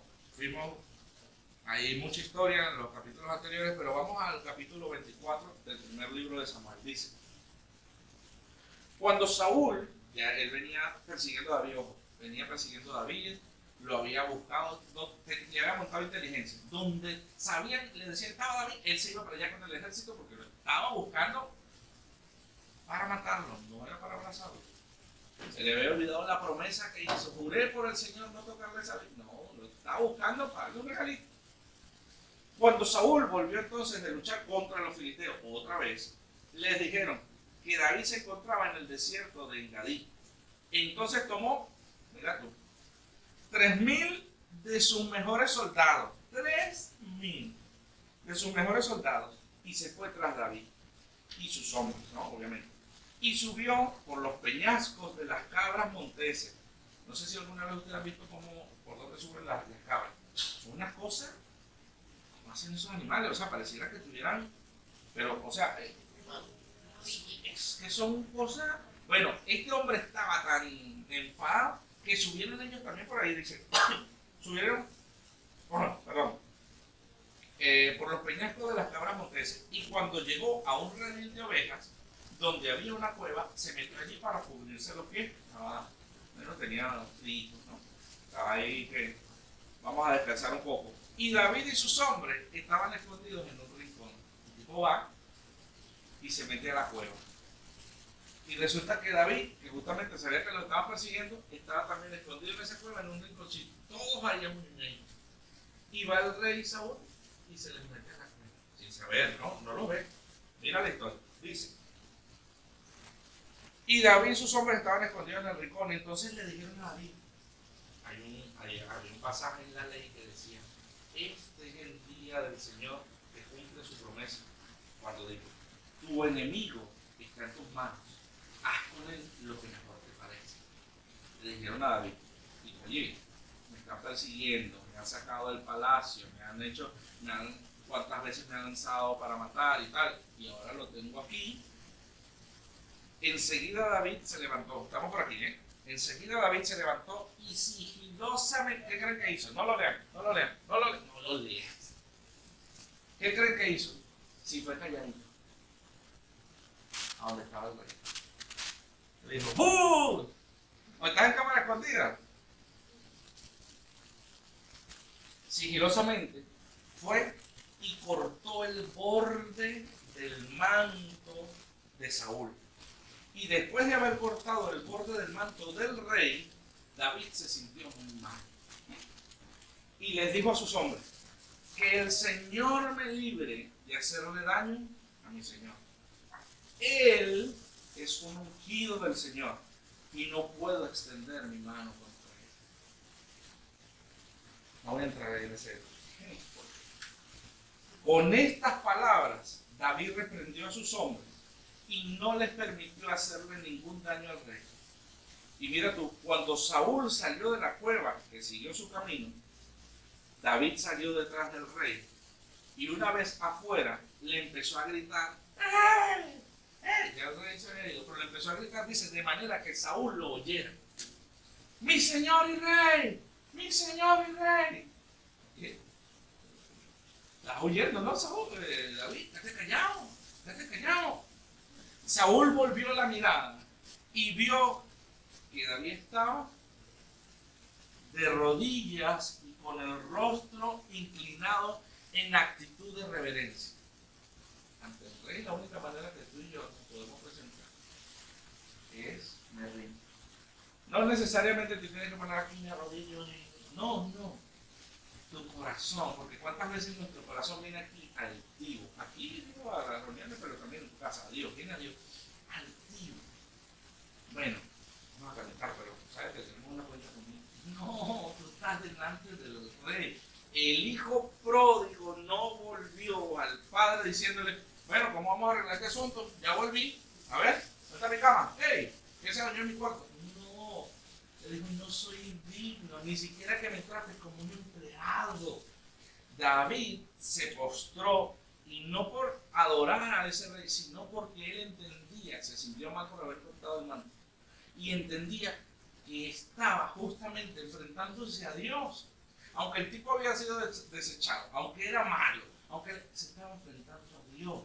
hay mucha historia en los capítulos anteriores, pero vamos al capítulo 24 del primer libro de Samuel. Dice, cuando Saúl, ya él venía persiguiendo a David, lo había buscado, le había montado inteligencia, donde sabían, le decían, estaba David, él se iba para allá con el ejército porque lo estaba buscando para matarlo, no era para abrazarlo. Se le había olvidado la promesa que hizo, juré por el Señor no tocarle esa vida. No, lo estaba buscando para darle un regalito. Cuando Saúl volvió entonces de luchar contra los filisteos otra vez, les dijeron que David se encontraba en el desierto de Engadí. Entonces tomó, mira tú, 3,000 de sus mejores soldados, 3,000 de sus mejores soldados, y se fue tras David y sus hombres, ¿no? Obviamente. Y subió por los peñascos de las cabras monteses. No sé si alguna vez ustedes han visto por dónde suben las cabras. Son unas cosas, como hacen esos animales, o sea, pareciera que tuvieran, pero, o sea, es que son cosas. Bueno, este hombre estaba tan enfadado que subieron ellos también por ahí, dice, subieron, por los peñascos de las cabras monteses, y cuando llegó a un redil de ovejas, donde había una cueva, se metió allí para cubrirse los pies. Bueno, tenía frío, ¿no? Estaba ahí que vamos a descansar un poco. Y David y sus hombres estaban escondidos en un rincón. El tipo va y se mete a la cueva. Y resulta que David, que justamente sabía que lo estaban persiguiendo, estaba también escondido en esa cueva, en un rinconcito. Todos allá muy bien. Y va el rey Saúl y se les mete a la cueva. Sin saber, ¿no? No lo ve. Mira la historia. Dice. Y David y sus hombres estaban escondidos en el rincón. Entonces le dijeron a David, había un pasaje en la ley que decía, este es el día del Señor que cumple su promesa. Cuando dijo, tu enemigo está en tus manos, haz con él lo que mejor te parece. Le dijeron a David, y oye, me están persiguiendo, me han sacado del palacio, cuántas veces me han lanzado para matar y tal, y ahora lo tengo aquí. Enseguida David se levantó, estamos por aquí, ¿eh? Enseguida David se levantó y sigilosamente, ¿qué creen que hizo? No lo lean. ¿Qué creen que hizo? Si fue calladito, a donde estaba el rey. Le dijo, ¡bum! ¿O estás en cámara escondida? Sigilosamente fue y cortó el borde del manto de Saúl. Y después de haber cortado el borde del manto del rey, David se sintió muy mal. Y les dijo a sus hombres, que el Señor me libre de hacerle daño a mi Señor. Él es un ungido del Señor y no puedo extender mi mano contra él. No voy a entrar en ese. Con estas palabras, David reprendió a sus hombres y no les permitió hacerle ningún daño al rey. Y mira tú, cuando Saúl salió de la cueva, que siguió su camino, David salió detrás del rey y una vez afuera le empezó a gritar, ¡ay! Ya el rey se había ido, pero le empezó a gritar, dice, de manera que Saúl lo oyera. ¡Mi señor y rey! ¡Mi señor y rey! ¿Estás oyendo, no, Saúl? David, estate callado, estate callado. Saúl volvió la mirada y vio que David estaba de rodillas y con el rostro inclinado en actitud de reverencia. Ante el rey, la única manera que tú y yo nos podemos presentar es me rindo. No necesariamente te tienes que poner aquí mi arrodillo. No. Tu corazón, porque cuántas veces nuestro corazón viene aquí altivo. Aquí viene a las reuniones, pero también en tu casa. A Dios, viene a Dios. Altivo. Bueno, vamos a calentar, pero sabes que tenemos una cuenta conmigo. No, tú estás delante del rey. El hijo pródigo no volvió al padre diciéndole, bueno, ¿cómo vamos a arreglar este asunto? Ya volví. A ver, ¿dónde está mi cama? ¡Ey! ¿Quién se bañó en mi cuarto? No. Le dijo, no soy digno, ni siquiera que me trates como un empleado. David se postró, y no por adorar a ese rey, sino porque él entendía, se sintió mal por haber cortado el manto, y entendía que estaba justamente enfrentándose a Dios. Aunque el tipo había sido desechado, aunque era malo, aunque se estaba enfrentando a Dios.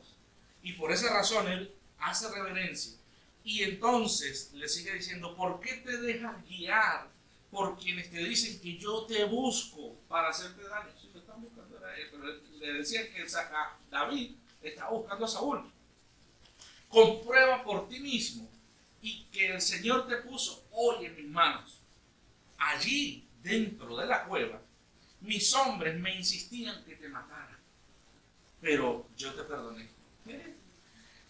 Y por esa razón él hace reverencia. Y entonces le sigue diciendo, ¿por qué te dejas guiar por quienes te dicen que yo te busco para hacerte daño? Si lo están buscando era él, pero le decían que David estaba buscando a Saúl. Comprueba por ti mismo y que el Señor te puso hoy en mis manos. Allí, dentro de la cueva, mis hombres me insistían que te matara, pero yo te perdoné.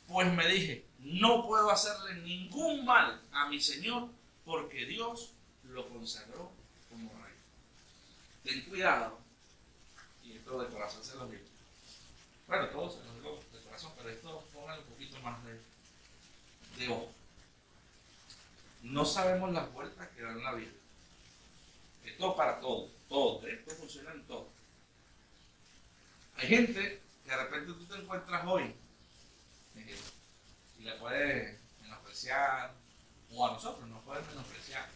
Pues me dije, no puedo hacerle ningún mal a mi Señor porque Dios lo consagró como rey. Ten cuidado, y esto de corazón se lo digo. Bueno, todos se lo digo de corazón, pero esto pongan un poquito más de ojo. No sabemos las vueltas que dan la vida. Esto para todo, esto funciona en todo. Hay gente que de repente tú te encuentras hoy y le puedes menospreciar, o a nosotros nos pueden menospreciar,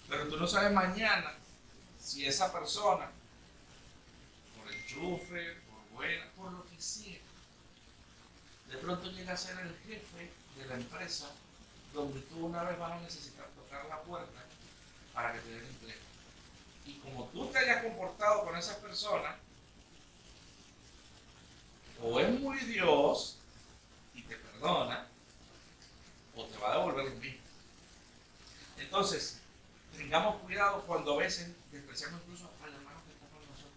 pero tú no sabes mañana si esa persona, por enchufe, por buena, por lo que sea, de pronto llega a ser el jefe de la empresa donde tú una vez vas a necesitar tocar la puerta para que te den empleo. Y como tú te hayas comportado con esas personas, o es muy Dios y te perdona, o te va a devolver lo mismo. Entonces, tengamos cuidado cuando a veces despreciamos incluso al hermano que está con nosotros.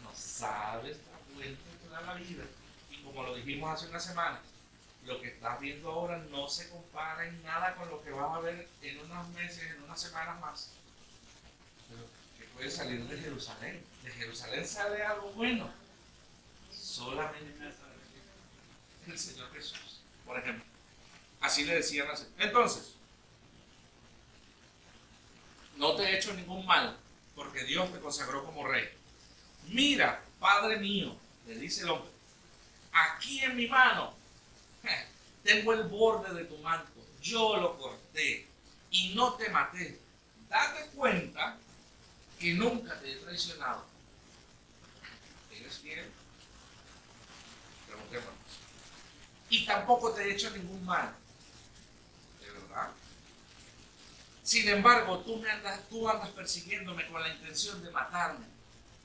No sabes la vuelta que da la vida. Y como lo dijimos hace unas semanas, lo que estás viendo ahora no se compara en nada con lo que vas a ver en unos meses, en unas semanas más. Pero que puede salir de Jerusalén. De Jerusalén sale algo bueno. Solamente el Señor Jesús. Por ejemplo, así le decían así. Entonces, no te he hecho ningún mal, porque Dios te consagró como rey. Mira, Padre mío, le dice el hombre, aquí en mi mano tengo el borde de tu manto. Yo lo corté y no te maté. Date cuenta que nunca te he traicionado. ¿Eres fiel? Preguntémonos. Y tampoco te he hecho ningún mal. ¿De verdad? Sin embargo, tú andas persiguiéndome con la intención de matarme.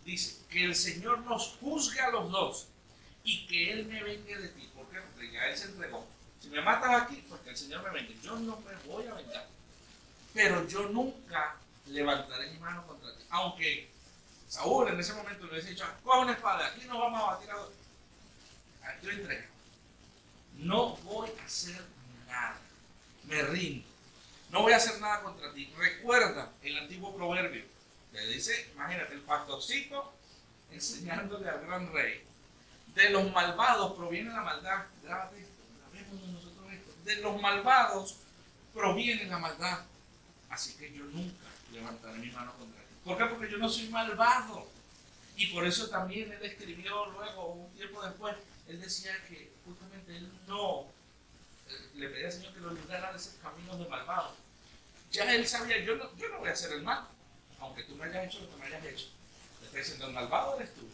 Dice, que el Señor nos juzgue a los dos y que Él me vengue de ti. ¿Por qué? Porque ya Él se entregó. Si me matas aquí, pues que el Señor me vengue. Yo no me voy a vengar. Pero yo nunca levantaré mi mano contra ti. Aunque Saúl en ese momento le hubiese dicho, coge una espada, aquí nos vamos a batir a dos. Yo entrego. No voy a hacer nada. Me rindo. No voy a hacer nada contra ti. Recuerda el antiguo proverbio. Le dice, imagínate, el pastorcito enseñándole al gran rey. De los malvados proviene la maldad. Grábate esto, grabemos nosotros esto. De los malvados proviene la maldad. Así que yo nunca levantaré mi mano contra ti. ¿Por qué? Porque yo no soy malvado. Y por eso también él escribió luego, un tiempo después, él decía que justamente él no le pedía al Señor que lo librara de esos caminos de malvados. Ya él sabía, yo no voy a hacer el mal, aunque tú me hayas hecho lo que me hayas hecho. Le está diciendo, el malvado eres tú,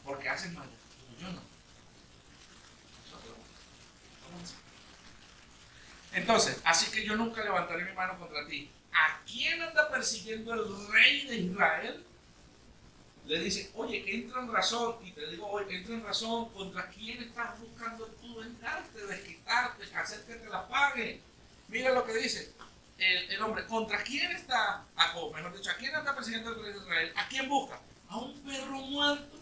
porque haces mal, yo no. Entonces, así que yo nunca levantaré mi mano contra ti. ¿A quién anda persiguiendo el rey de Israel? Le dice, oye, entra en razón, y te digo, oye, entra en razón, ¿contra quién estás buscando tú vengarte, desquitarte, hacer que te la pague? Mira lo que dice el hombre, ¿contra quién está, o mejor dicho, a quién anda persiguiendo el rey de Israel? ¿A quién busca? A un perro muerto.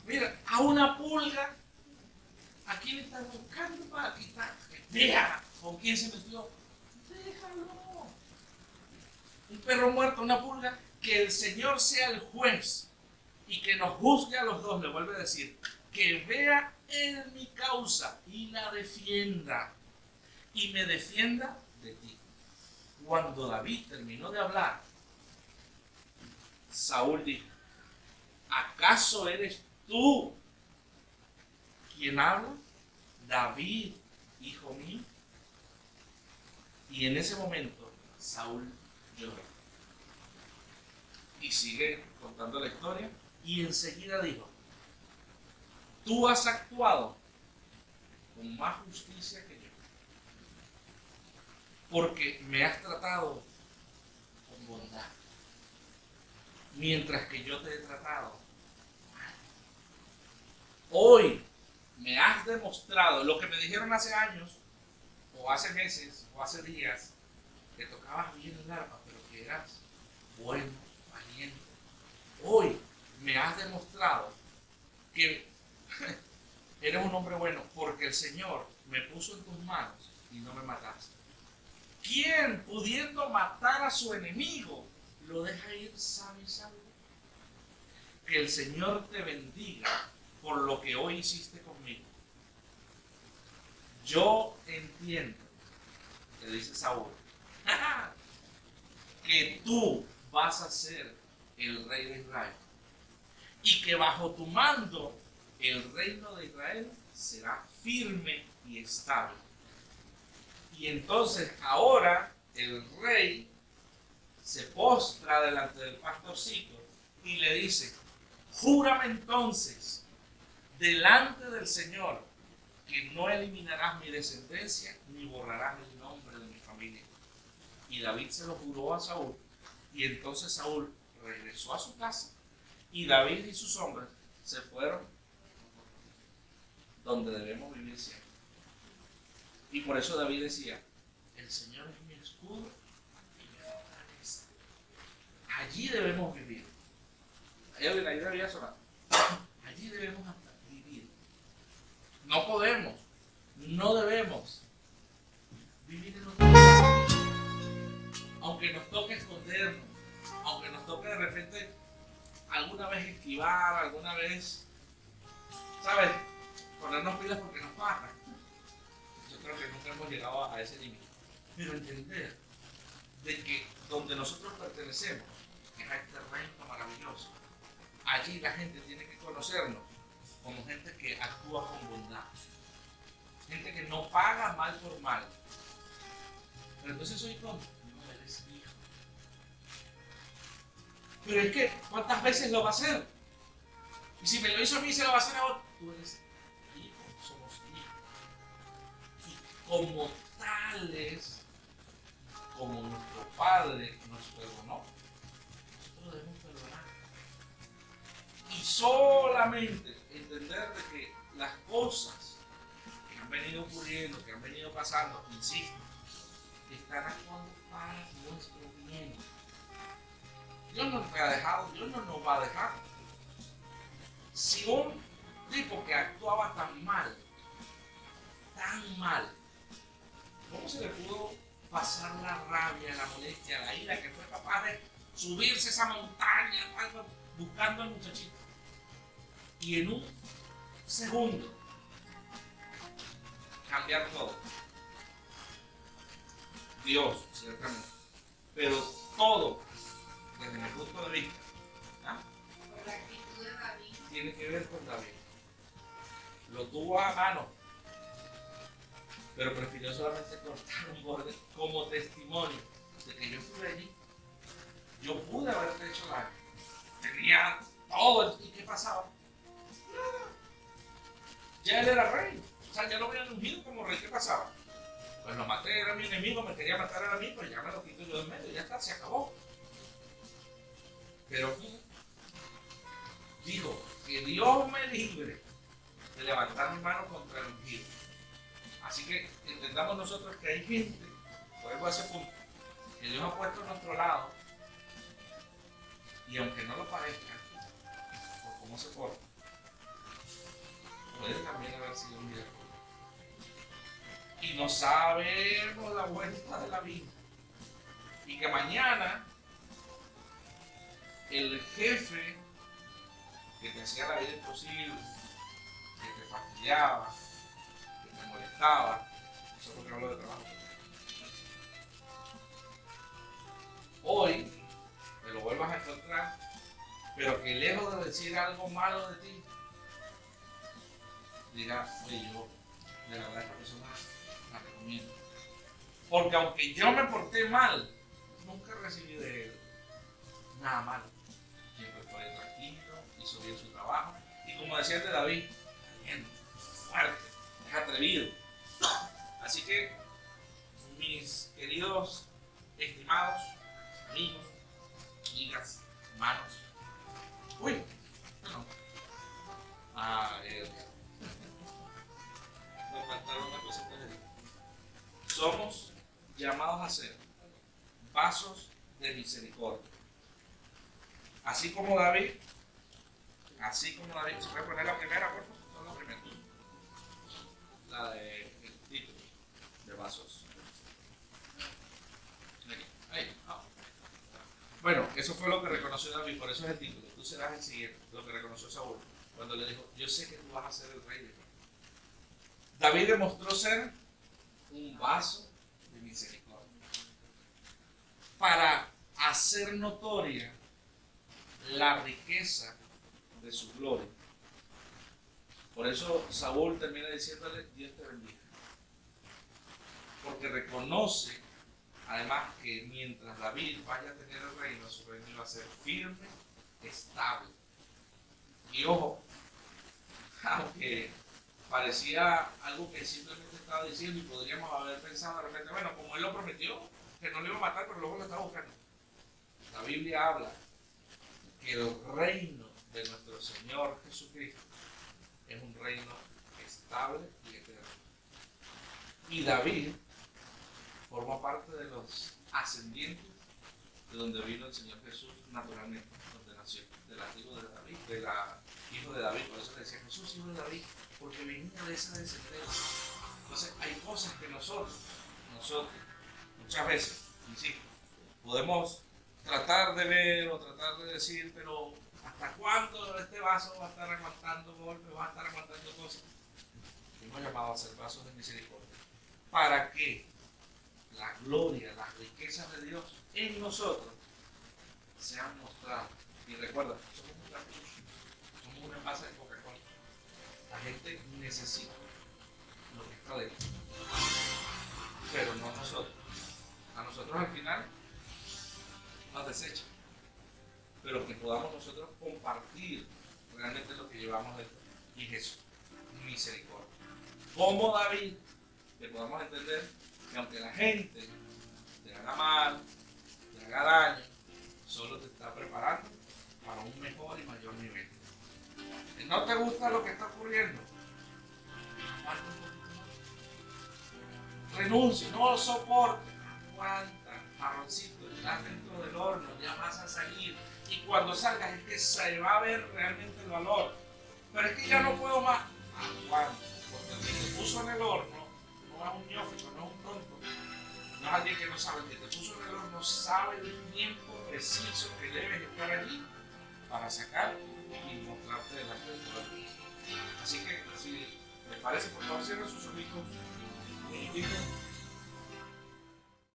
Mira, a una pulga. ¿A quién está buscando para quitar? Vea, ¿con quién se metió? Déjalo. Un perro muerto, una pulga. Que el Señor sea el juez y que nos juzgue a los dos, le vuelve a decir, que vea en mi causa y la defienda y me defienda de ti. Cuando David terminó de hablar, Saúl dijo, ¿acaso eres tú quien habla? David, hijo mío. Y en ese momento Saúl lloró. Y sigue contando la historia. Y enseguida dijo, tú has actuado con más justicia que yo. Porque me has tratado con bondad. Mientras que yo te he tratado mal. Hoy me has demostrado lo que me dijeron hace años, o hace meses, o hace días, que tocabas bien el arpa, pero que eras bueno. Hoy me has demostrado que eres un hombre bueno porque el Señor me puso en tus manos y no me mataste. ¿Quién, pudiendo matar a su enemigo, lo deja ir sano y salvo? Que el Señor te bendiga por lo que hoy hiciste conmigo. Yo entiendo, le dice Saúl, que tú vas a ser el rey de Israel y que bajo tu mando el reino de Israel será firme y estable. Y entonces ahora el rey se postra delante del pastorcito y le dice, júrame entonces delante del Señor que no eliminarás mi descendencia ni borrarás el nombre de mi familia. Y David se lo juró a Saúl. Y entonces Saúl regresó a su casa y David y sus hombres se fueron donde debemos vivir siempre. Y por eso David decía, el Señor es mi escudo y mi fortaleza. Allí debemos vivir. Ahí debía sonar. Allí debemos vivir. No podemos, no debemos vivir en otro lugar. Aunque nos toque escondernos, aunque nos toque de repente alguna vez esquivar, alguna vez, ¿sabes? Ponernos pilas porque nos matan. Yo creo que nunca hemos llegado a ese límite. Pero entender de que donde nosotros pertenecemos es a este reino maravilloso. Allí la gente tiene que conocernos como gente que actúa con bondad. Gente que no paga mal por mal. Pero entonces soy tonto. No, eres hijo. Pero es que, ¿cuántas veces lo va a hacer? Y si me lo hizo a mí, se lo va a hacer a otro. Tú eres hijo, somos hijos. Y como tales, como nuestro Padre nos perdonó, nosotros debemos perdonar. Y solamente entender de que las cosas que han venido ocurriendo, que han venido pasando, insisto, están actuando para nuestro bien. Dios no nos ha dejado, Dios no nos va a dejar. Si un tipo que actuaba tan mal, ¿cómo se le pudo pasar la rabia, la molestia, la ira, que fue capaz de subirse esa montaña buscando al muchachito? Y en un segundo cambiar todo. Dios, ciertamente. Pero todo, desde mi punto de vista, Por la actitud de David. tiene que ver con David. Lo tuvo a mano, pero prefirió solamente cortar un borde como testimonio de que yo estuve allí. Yo pude haberte hecho daño. Tenía todo. ¿Y qué pasaba? Nada. Ya él era rey. O sea, ya lo habían ungido como rey. ¿Qué pasaba? Pues lo maté, era mi enemigo, me quería matar a mí, pues ya me lo quito yo de medio, ya está, se acabó. Pero dijo, que Dios me libre de levantar mi mano contra el ungido. Así que entendamos nosotros que hay gente, vuelvo a ese punto, que Dios ha puesto a nuestro lado, y aunque no lo parezca, por cómo se porta, puede también haber sido un día. Y no sabemos la vuelta de la vida. Y que mañana el jefe que te hacía la vida imposible, que te fastidiaba, que te molestaba, eso es porque hablo de trabajo. Hoy te lo vuelvas a encontrar, pero que lejos de decir algo malo de ti, diga, oye, yo de verdad esta persona la recomiendo. Porque aunque yo me porté mal, nunca recibí de él nada malo. Siempre fue tranquilo, hizo bien su trabajo. Y como decía de David, bien, fuerte, es atrevido. Así que, mis queridos, estimados amigos, amigas, hermanos, no. Me faltaron una cosa que les digo. Somos llamados a ser vasos de misericordia. Así como David, ¿se puede poner la primera, por favor? No, la primera. La de el título de vasos. Ahí. Bueno, eso fue lo que reconoció David, por eso es el título. Tú serás el siguiente, lo que reconoció Saúl, cuando le dijo, yo sé que tú vas a ser el rey de mí. David demostró ser un vaso de misericordia para hacer notoria la riqueza de su gloria. Por eso Saúl termina diciéndole, Dios te bendiga. Porque reconoce, además, que mientras David vaya a tener el reino, su reino iba a ser firme, estable. Y ojo, aunque parecía algo que simplemente estaba diciendo y podríamos haber pensado de repente, bueno, como él lo prometió, que no lo iba a matar, pero luego lo estaba buscando. La Biblia habla que el reino de nuestro Señor Jesucristo es un reino estable y eterno. Y David forma parte de los ascendientes de donde vino el Señor Jesús naturalmente, donde nació, del hijo de David, hijo de David, por eso le decía Jesús, hijo de David, porque venía de esa descendencia. Entonces hay cosas que nosotros, muchas veces, insisto, podemos tratar de ver o tratar de decir, pero ¿hasta cuándo este vaso va a estar aguantando golpes, va a estar aguantando cosas? Hemos llamado a ser vasos de misericordia, para que la gloria, las riquezas de Dios en nosotros sean mostradas. Y recuerda, somos un cartucho, somos un envase de Coca-Cola. La gente necesita lo que está dentro, pero no nosotros. A nosotros al final nos desechan, pero que podamos nosotros compartir realmente lo que llevamos dentro. Y eso, misericordia. Como David, que podamos entender que aunque la gente te haga mal, te haga daño, solo te está preparando para un mejor y mayor nivel. Si no te gusta lo que está ocurriendo, aguanta un poquito más. Renuncia, no lo soporte, aguanta, marroncito, estás dentro del horno, ya vas a salir. Y cuando salgas es que se va a ver realmente el valor. Pero es que ya no puedo más, aguanta, porque el que te puso en el horno no es un neófito, no es un tonto, no es alguien que no sabe. El que te puso en el horno sabe el tiempo preciso que debes estar allí para sacar y mostrarte delante de todo el mundo. Así que, si les parece, por favor, cierren sus ojitos un minutito.